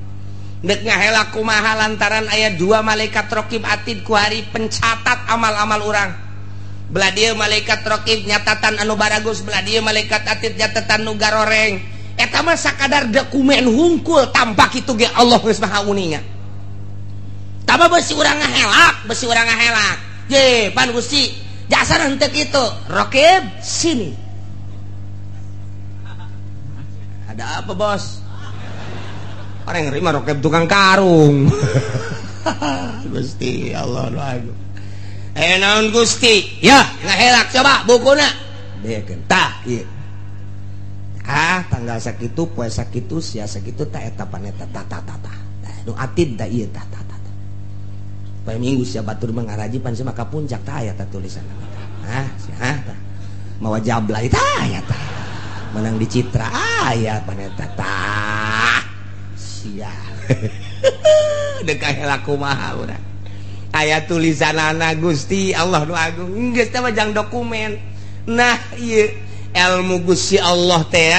deuk ngahelak kumaha lantaran aya 2 malaikat raqib atid ku hari pencatat amal-amal urang belah dieu malaikat raqib nyatatan anu baragus belah dieu malaikat atid nyatatan nu garoreng eta mah sakadar dokumen hungkul tanpa kitu ge Allah geus maha uninga tambah beusi urang ngahelak ye pan Gusti jasana henteu kitu raqib sini ada apa bos orang nerima raqib tukang karung Gusti Allah doaku naon Gusti ya ngahelak coba bukuna dekeun tah ieu tanggal sakitu poe sakitu sia sakitu tah eta paneta tah nu atid da ieu tah poe minggu sia batur mangaraji pan sia maka puncak tah aya tah tulisan sia tah mawa jablay tah aya tah menang di Citra aya paneta tah sia deuk kahelak kumaha urang aya tulisanana Gusti Allah nu agung geus teh mah jang dokumen nah ieu ilmu Gusti Allah teh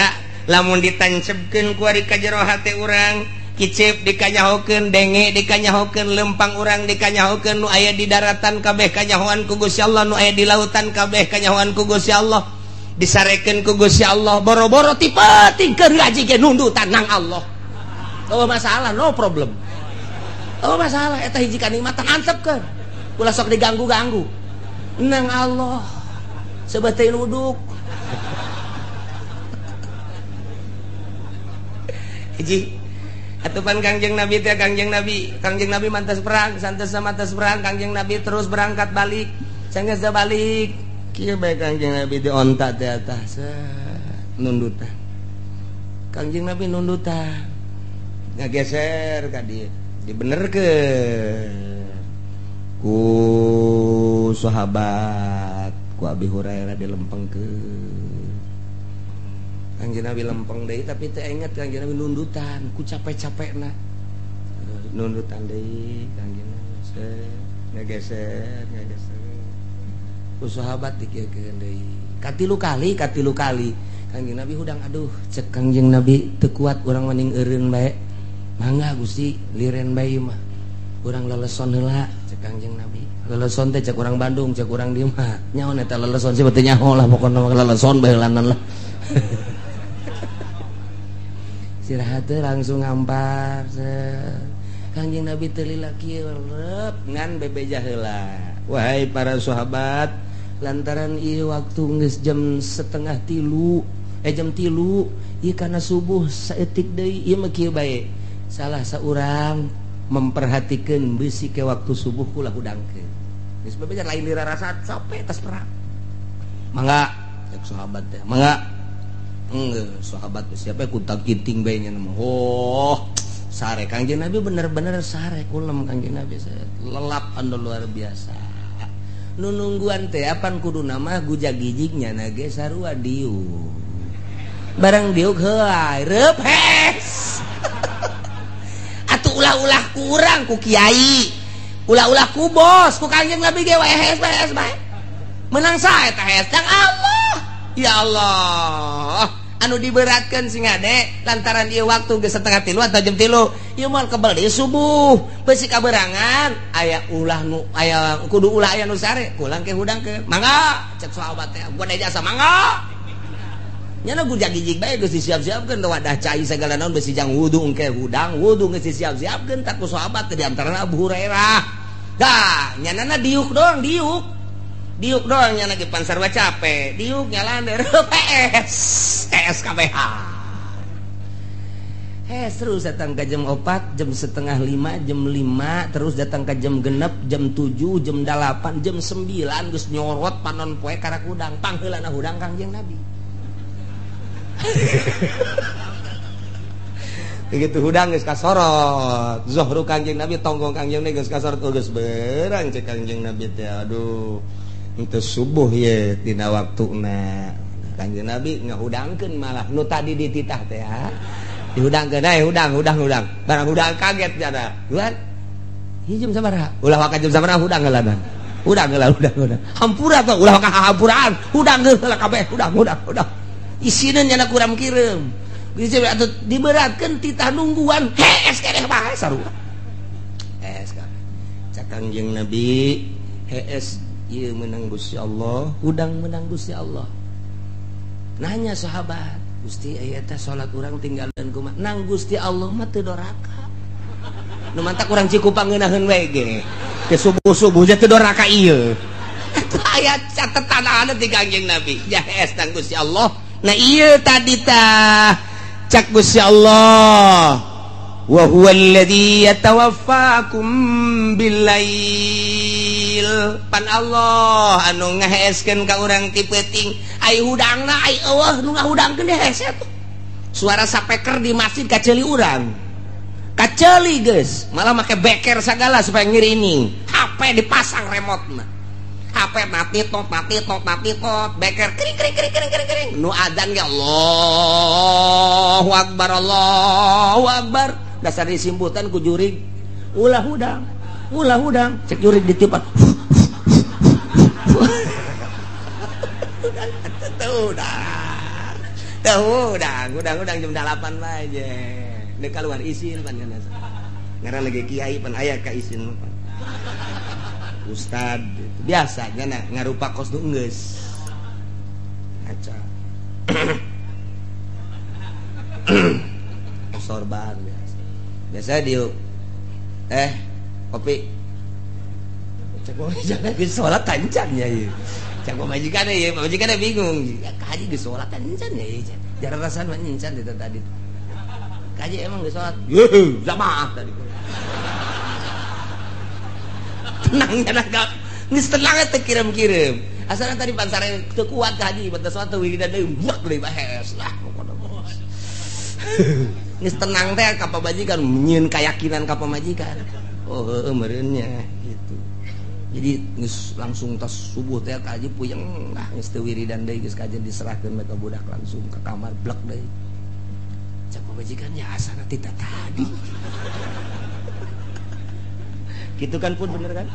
lamun ditancapkeun ku ari ka jero hate urang kicip dikanyahokeun denge dikanyahokeun lempang urang dikanyahokeun nu aya di daratan kabeh kanyahoan ku Gusti Allah nu aya di lautan kabeh kanyahoan ku Gusti Allah disarekeun ku Gusti Allah boro-boro ti penting keur ngaji ge nundutan nang Allah. Oh masalah no problem. Oh masalah eta hiji kanikmatan antepkeun. Ulah sok diganggu-ganggu. Nang Allah. Sebateu nuduk. Hiji atupan Kangjeng Nabi teh Kangjeng Nabi mantas perang santes mantas perang Kangjeng Nabi terus berangkat balik sanggeus balik kieu bae Kangjeng Nabi di onta teh atas nundutan Kangjeng Nabi nundutan ngageser ka dieu dibenerkeun ku sahabat ku Abi Hurairah dilempengkeun Kangjeng Nabi lempeng deui tapi teu inget Kangjeng Nabi nundutan ku capek-capekna nundutan deui Kangjeng Nabi ngageser ku sahabat dikeukeun deui katilu kali Kangjeng Nabi hudang aduh cek Kangjeng Nabi teu kuat urang mending eureun bae mangga Gusti liren bae mah urang leleson heula cek Kangjeng Nabi leleson teh cek urang Bandung cek urang dieu mah nyaon eta leleson sih teu nyaho lah pokona leleson bae heulangan lah istirahat langsung ngampar Kangjeng Nabi teu lila kieu rep ngan bebeja heula wahai para sahabat lantaran ieu waktu geus jam 2:30 jam 3 ieu kana subuh saeutik deui ieu mah kieu bae salah saurang memperhatikeun beusi ke waktu subuh kula hudangkeun geus bebeja lain dirarasaan capek tas perang mangga cek sahabat teh mangga sahabat siapa kutak kiting bae nya mah oh sare Kangjeng Nabi bener-bener sare kulem Kangjeng Nabi lelap anu luar biasa nu nungguan teh apan kudu nama gujag-gijignya na ge sarua diuk barang diuk heuai reup hes atuh ulah-ulah ku urang ku kiai ulah-ulah ku bos ku Kangjeng Nabi ge wae hes bae menang sae tah hes jang Allah ya Allah anu diberatkan sing ade lantaran ieu waktu geus 2:30 atau jam 3 ieu moal kebal deui subuh beusi kaberangan aya ulah nu aya kudu ulah aya nu sare kulang ke hudangkeun mangga cek sahabat teh gua aya jasa mangga nyana gujag-gijig bae geus disiap-siapkeun wadah cai segala naon beusi jang wudu engke hudang wudu geus disiap-siapkeun tak ku sahabat teh di antarana Abu Hurairah dah nyanana diuk doang diuk doang nya lagi pansar wa capek diuk nyalander PS KBH terus datang ke jam 4 jam 4:30 jam 5 terus datang ke jam genep jam 7 jam 8 jam 9 geus nyorot panon poe karak hudang pangheulana hudang Kangjeng Nabi begitu hudang geus kasorot zuhru Kangjeng Nabi tonggong Kangjeng Nabi geus kasorot geus beurang cek Kangjeng Nabi teh aduh itu subuh ya tina waktuna Kangjeng Nabi ngahudangkeun malah nu tadi dititah teh ya dihudangkeun hudang barang hudang kaget jana luan hijum sabaraha ulah waka jam sabaraha hudang heulanan hudang hampura tuh ulah waka hampuraan hudang heula kabeh hudang isina nyana kurang kireum atuh diberatkeun titah nungguan hees keneh bae sarua hees kabeh cak Kangjeng Nabi hees ieu menang Gusti Allah hudang menang Gusti Allah nanya sahabat Gusti aya teh salat urang tinggalkeun kumaha nang Gusti Allah mah teu doraka nu mantak urang Cikupa ngeunaheun we ge ke subuh-subuh teu doraka ieu eta aya catetan ti Kangjeng Nabi jahes nang Gusti Allah nah ieu tadi tah cak Gusti Allah wa huwal ladzi yatawaffakum billail pan Allah anu ngaheeskeun ka urang ti peuting ai hudangna ai eueuh nu ngahudangkeun hese atuh suara sapeker di masjid kaceuli urang kaceuli geus malah make beker sagala supaya ngiringi HP dipasang remote-na HP mati tot beker kering nu adzan ge Allahu akbar dasar disimputan ku jurig ulah hudang cek jurig ditiupan udang jam 8 aja. Dek keluar isin pan kana. Ngaran lagi kiai pan aya ka isin pan. Ustad biasanya ngarupa kos nu geus. Aca. Sorban biasa dia kopi cek jangan geus salat tancan ya ieu cek majikan ya majikan bingung kaji geus salat tancan ya ieu jarang rasaan mancan itu tadi kaji emang geus salat yeuh jamaah tadi tenangnya enggak geus tenang teh kirim-kirim asalna tadi pansare teu kuat kaji batas suatu wiridan deui buak deui bahes lah pokona bos geus tenang teh ka pamajikan nyieun keyakinan ka pamajikan oh meureunnya gitu jadi geus langsung tas subuh teh kaji puyeng lah geus teu wiridan deui geus kajian diserahkeun ka budak langsung ke kamar blek deui cak pamajikan ya asana ti tadi gitu kan pun bener kan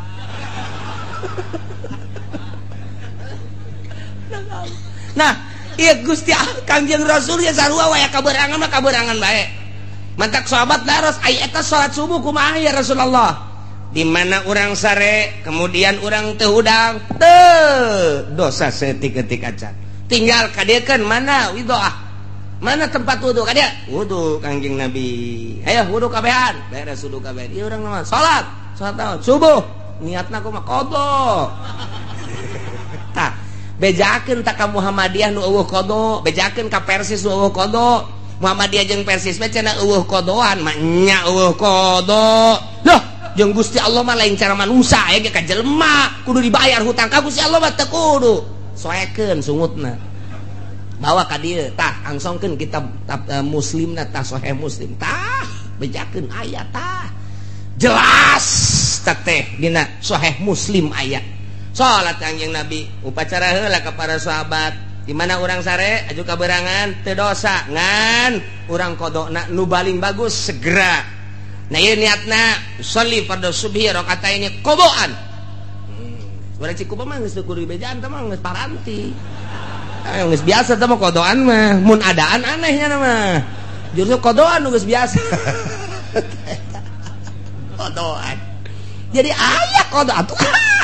nah iya Gusti Kangjeng Rasul ya sarua waya kaberangan mah kaberangan bae mantak sahabat daros ai eta salat subuh kumaha ya Rasulullah di mana urang sare kemudian urang teu hudang teu dosa setik-etik acan tinggal kadeukeun mana widoah mana tempat wudu ka dia wudu Kangjeng Nabi ayo wudu kabehan beres wudu kabehan ieu urang mah salat naon subuh niatna kumaha qada tah bejakeun tak ka Muhammadiyah nu eueuh qada bejakeun ka Persis nu eueuh qada Muhammadiyah jeung Persis mah cenah eueuh qadaan mah nya eueuh qada loh jeung Gusti Allah mah lain cara manusia aya ge ka jelema kudu dibayar hutang ka Gusti Allah mah teu kudu soekeun sungutna bawa ka dieu tah angsongkeun kitab muslimna tah sahih muslim tah bejakeun aya tah jelas teh dina sahih muslim aya salat Kangjeng Nabi upacara heula ka para sahabat di mana urang sare aju kaberangan teu dosa ngan urang qadona nu baling bagus segera nah ieu niatna sholli fardhu subhi rakaataini qadaan urang cikupa mah geus teu kudu bejaan teh mah geus paranti geus biasa teh mah qadaan mah mun adaan anehnya mah justru qadaan nu geus biasa qadaan jadi aya qada atuh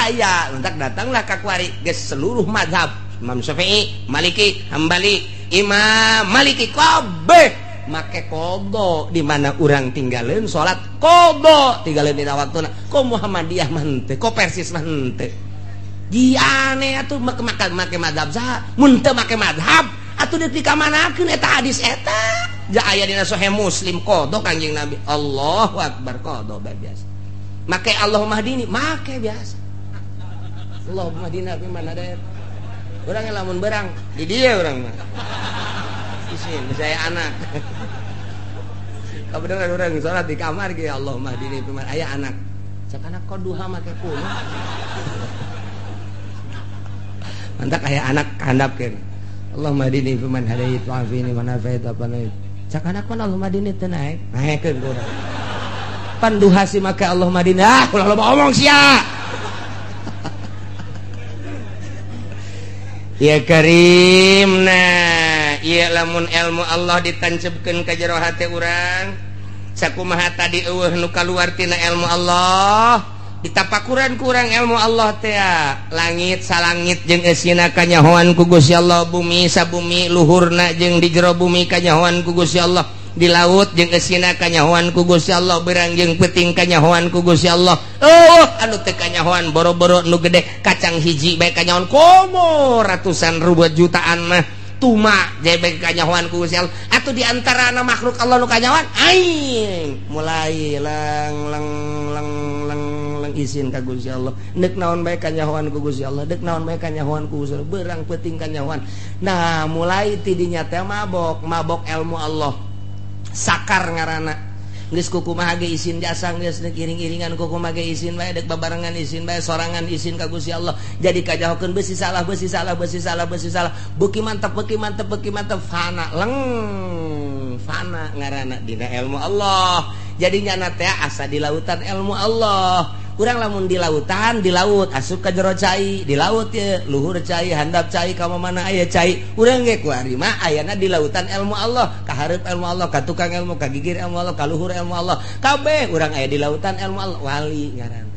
aya entak datanglah ka kuari geus seluruh mazhab Imam Syafi'i, Maliki, Hambali, Imam Maliki kabeh make qada di mana urang tinggalin salat qada tinggalin dina waktuna ko Muhammadiyah mah henteu ko Persis mah henteu di aneh atuh make mazhab saha mun teu make mazhab atuh deui ka manakeun eta hadis eta ja aya dina sahih Muslim qada Kangjeng Nabi Allahu akbar qada biasa make Allahumma hdini make biasa Allahumma hdina fi man hadait urang lamun berang di dieu urang mah isin saya anak kabeneran urang salat di kamar ge Allahumma hdini fi man aya anak cak anak koduha make kuno mantak aya anak handapkeun Allahumma hdini fi man hadait wa afini man afait apa naik cak anak pan Allahumma hdini teu naekeun urang pan duha si make Allahumma hdini ulah loba omong sia ya Karim nah ieu lamun ilmu Allah ditancepkeun ka jero hate urang sakumaha tadi eueuh nu kaluar tina ilmu Allah ditapakuran ku urang ilmu Allah teh langit salangit jeung eusina kanyahoan ku Gusti Allah bumi sabumi luhurna jeung di jero bumi kanyahoan ku Gusti Allah di laut jeung eusina kanyahoan ku Gusti Allah berang jeung peuting kanyahoan ku Gusti Allah anu teu kanyahoan boro-boro nu gede kacang hiji bae kanyahoan komo ratusan ribu jutaan mah tuma jebe kanyahoan ku Gusti Allah atuh di antara makhluk Allah nu kanyahoan aing mulai lang izin ka Gusti Allah neuk naon bae kanyahoan ku Gusti Allah deuk naon bae kanyahoan ku Gusti Allah berang peuting kanyahoan nah mulai ti dinya teh mabok ilmu Allah sakar ngaranna geus kukumaha ge izin jasa geus iring-iringan kukumaha ge izin bae dek babarengan izin bae sorangan izin ka Gusti Allah jadi kajahokeun beusi salah beuki mantep fana fana ngaranna dina ilmu Allah jadinya teh asa di lautan ilmu Allah urang lamun di lautan, di laut asup ka jero cai, di laut ya luhur cai, handap cai, ka mana aya cai. Urang ge ku ari mah ayana di lautan ilmu Allah, ka hareup ilmu Allah, ka tukang ilmu, ka gigir ilmu Allah, ka luhur ilmu Allah. Kabeh urang aya di lautan ilmu Allah, wali ngaranna.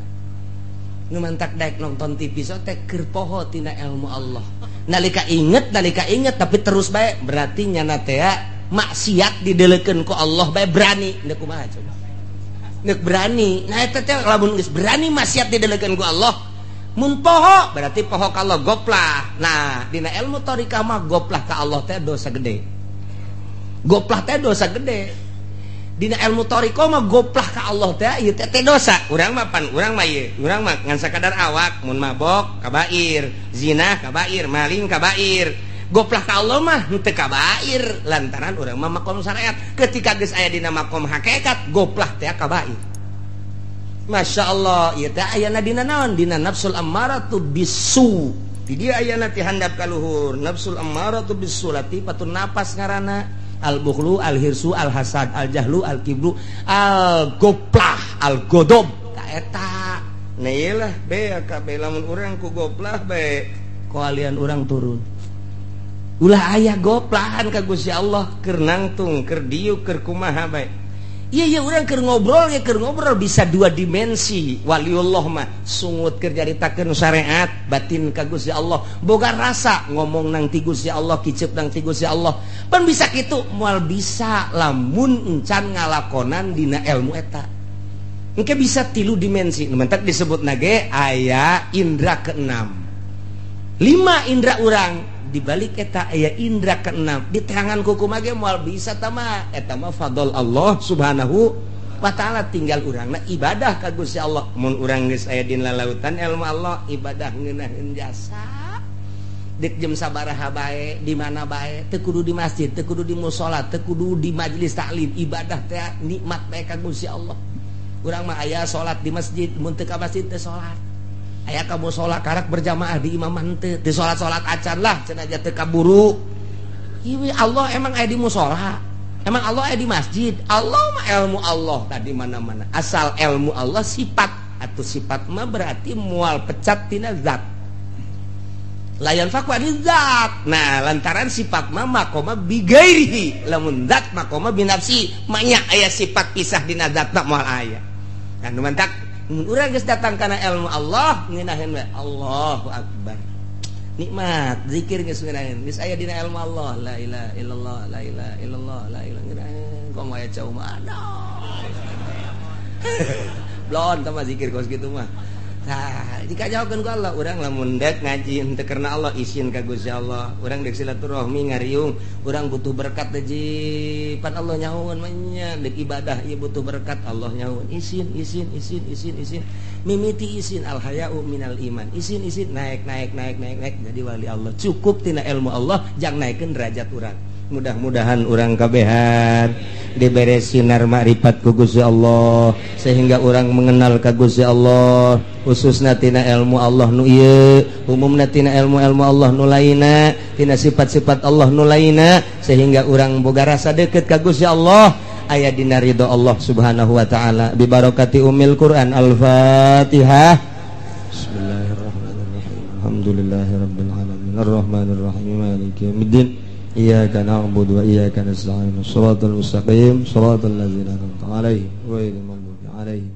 Nu mantak daek nonton TV so teh keur poho tina ilmu Allah. Nalika inget tapi terus bae berarti nyana teh maksiat didelekeun ku Allah bae berani. Nek kumaha coba? Nek berani, nah itu teh lamun geus berani maksiat didelekeun ku Allah. Mun poho berarti poho ka Allah goplah. Nah, dina ilmu thariqah mah goplah ka Allah teh dosa gede. Goplah teh dosa gede. Dina ilmu thariqah mah goplah ka Allah teh ieu teh dosa. Urang mah pan, urang mah ieu, urang mah ngan sakadar awak, mun mabok kabair, zina kabair, maling kabair. Goplah ka Allah mah henteu kabair lantaran urang mah makom syariat. Ketika geus aya dina makom hakikat goplah teh kabair. Masya Allah, ieu teh ayana dina naon? Dina nafsul ammaratu bisu. Di dia ayana ti handap ka luhur, nafsul ammaratu bisu latifatun napas ngaranna. Al-bukhlu, al-hirsu, al-hasad, al-jahlu, al-kibru, al-goplah, al-godob. Ta eta. Nah iyalah be kabeh lamun urang ku goplah be koalian urang turun. Ulah aya goplahan ka Gusti Allah keur nangtung, keur diuk, keur kumaha bae. Iya urang keur ngobrol bisa dua dimensi. Waliullah mah sungut keur jaritakeun syariat, batin ka Gusti Allah. Boga rasa ngomong nang ti Gusti Allah, kicep nang ti Gusti Allah. Pan bisa kitu moal bisa lamun encan ngalakonan dina ilmu eta. Engke bisa 3 dimensi. Mentak disebutna ge aya indra keenam. 5 indra urang di balik eta aya indra keenam diterangan kuku mage moal bisa tama eta mah fadl Allah subhanahu wa ta'ala tinggal urangna ibadah ka Gusti Allah. Mun urang geus aya dina lautan ilmu Allah ibadah ngeunaheun jasa dik jam sabaraha bae di mana bae teu kudu di masjid teu kudu di mushola teu kudu di majelis taklim ibadah teh nikmat bae ka Gusti Allah. Urang mah aya salat di masjid mun teu ka masjid teu salat. Aya kamu sholat karak berjamaah di imaman teh di sholat acan lah cenah aja teu kaburu. Ieu Allah emang aya di mushola, emang Allah aya di masjid. Allah mah ilmu Allah tadi mana-mana. Asal ilmu Allah sifat atau sifat mah berarti mual pecat tina zat. Layan fakwa di zat. Nah lantaran sifat mah makoma bigairihi. Lamun zat makoma binafsi. Manya aya sifat pisah dina zat tak mual aya. Kan mantak urang geus datang kana ilmu Allah ngeunaheun we Allahu akbar. Nikmat zikir geus ngeunaheun. Geus aya dina ilmu Allah la ilaha illallah la ilaha illallah la ilaha illallah. Komo aya cau mah. Blon tah mah zikir kos kitu mah. Nah, dikajawakeun ku Allah, urang lamun dek ngaji henteu karena Allah isin ka Gusti Allah. Urang dek silaturahmi ngariung, urang butuh berkat deji pan Allah nyahoon mah nya dek ibadah ieu butuh berkat Allah nyahoon. Isin. Mimiti isin al haya'u minal iman. Isin naik jadi wali Allah. Cukup tina ilmu Allah jang naikeun derajat urang. Mudah-mudahan urang kabehan dibere sinar makrifat ku Gusti Allah sehingga urang mengenal ka Gusti Allah khususna tina ilmu Allah nu ieu umumna tina ilmu-ilmu Allah nu lainna tina sifat-sifat Allah nu lainna sehingga urang boga rasa deukeut ka Gusti Allah aya dina ridho Allah subhanahu wa ta'ala bi barakati ummil Quran. Al-Fatihah. Bismillahirrahmanirrahim. Alhamdulillahirabbil alamin arrahmanir rahim maliki yaumiddin. Iyyaka na'budu wa iyyaka nasta'in. Shiratal mustaqim, shiratal ladzina an'amta 'alaihim ghairil maghdubi 'alaihim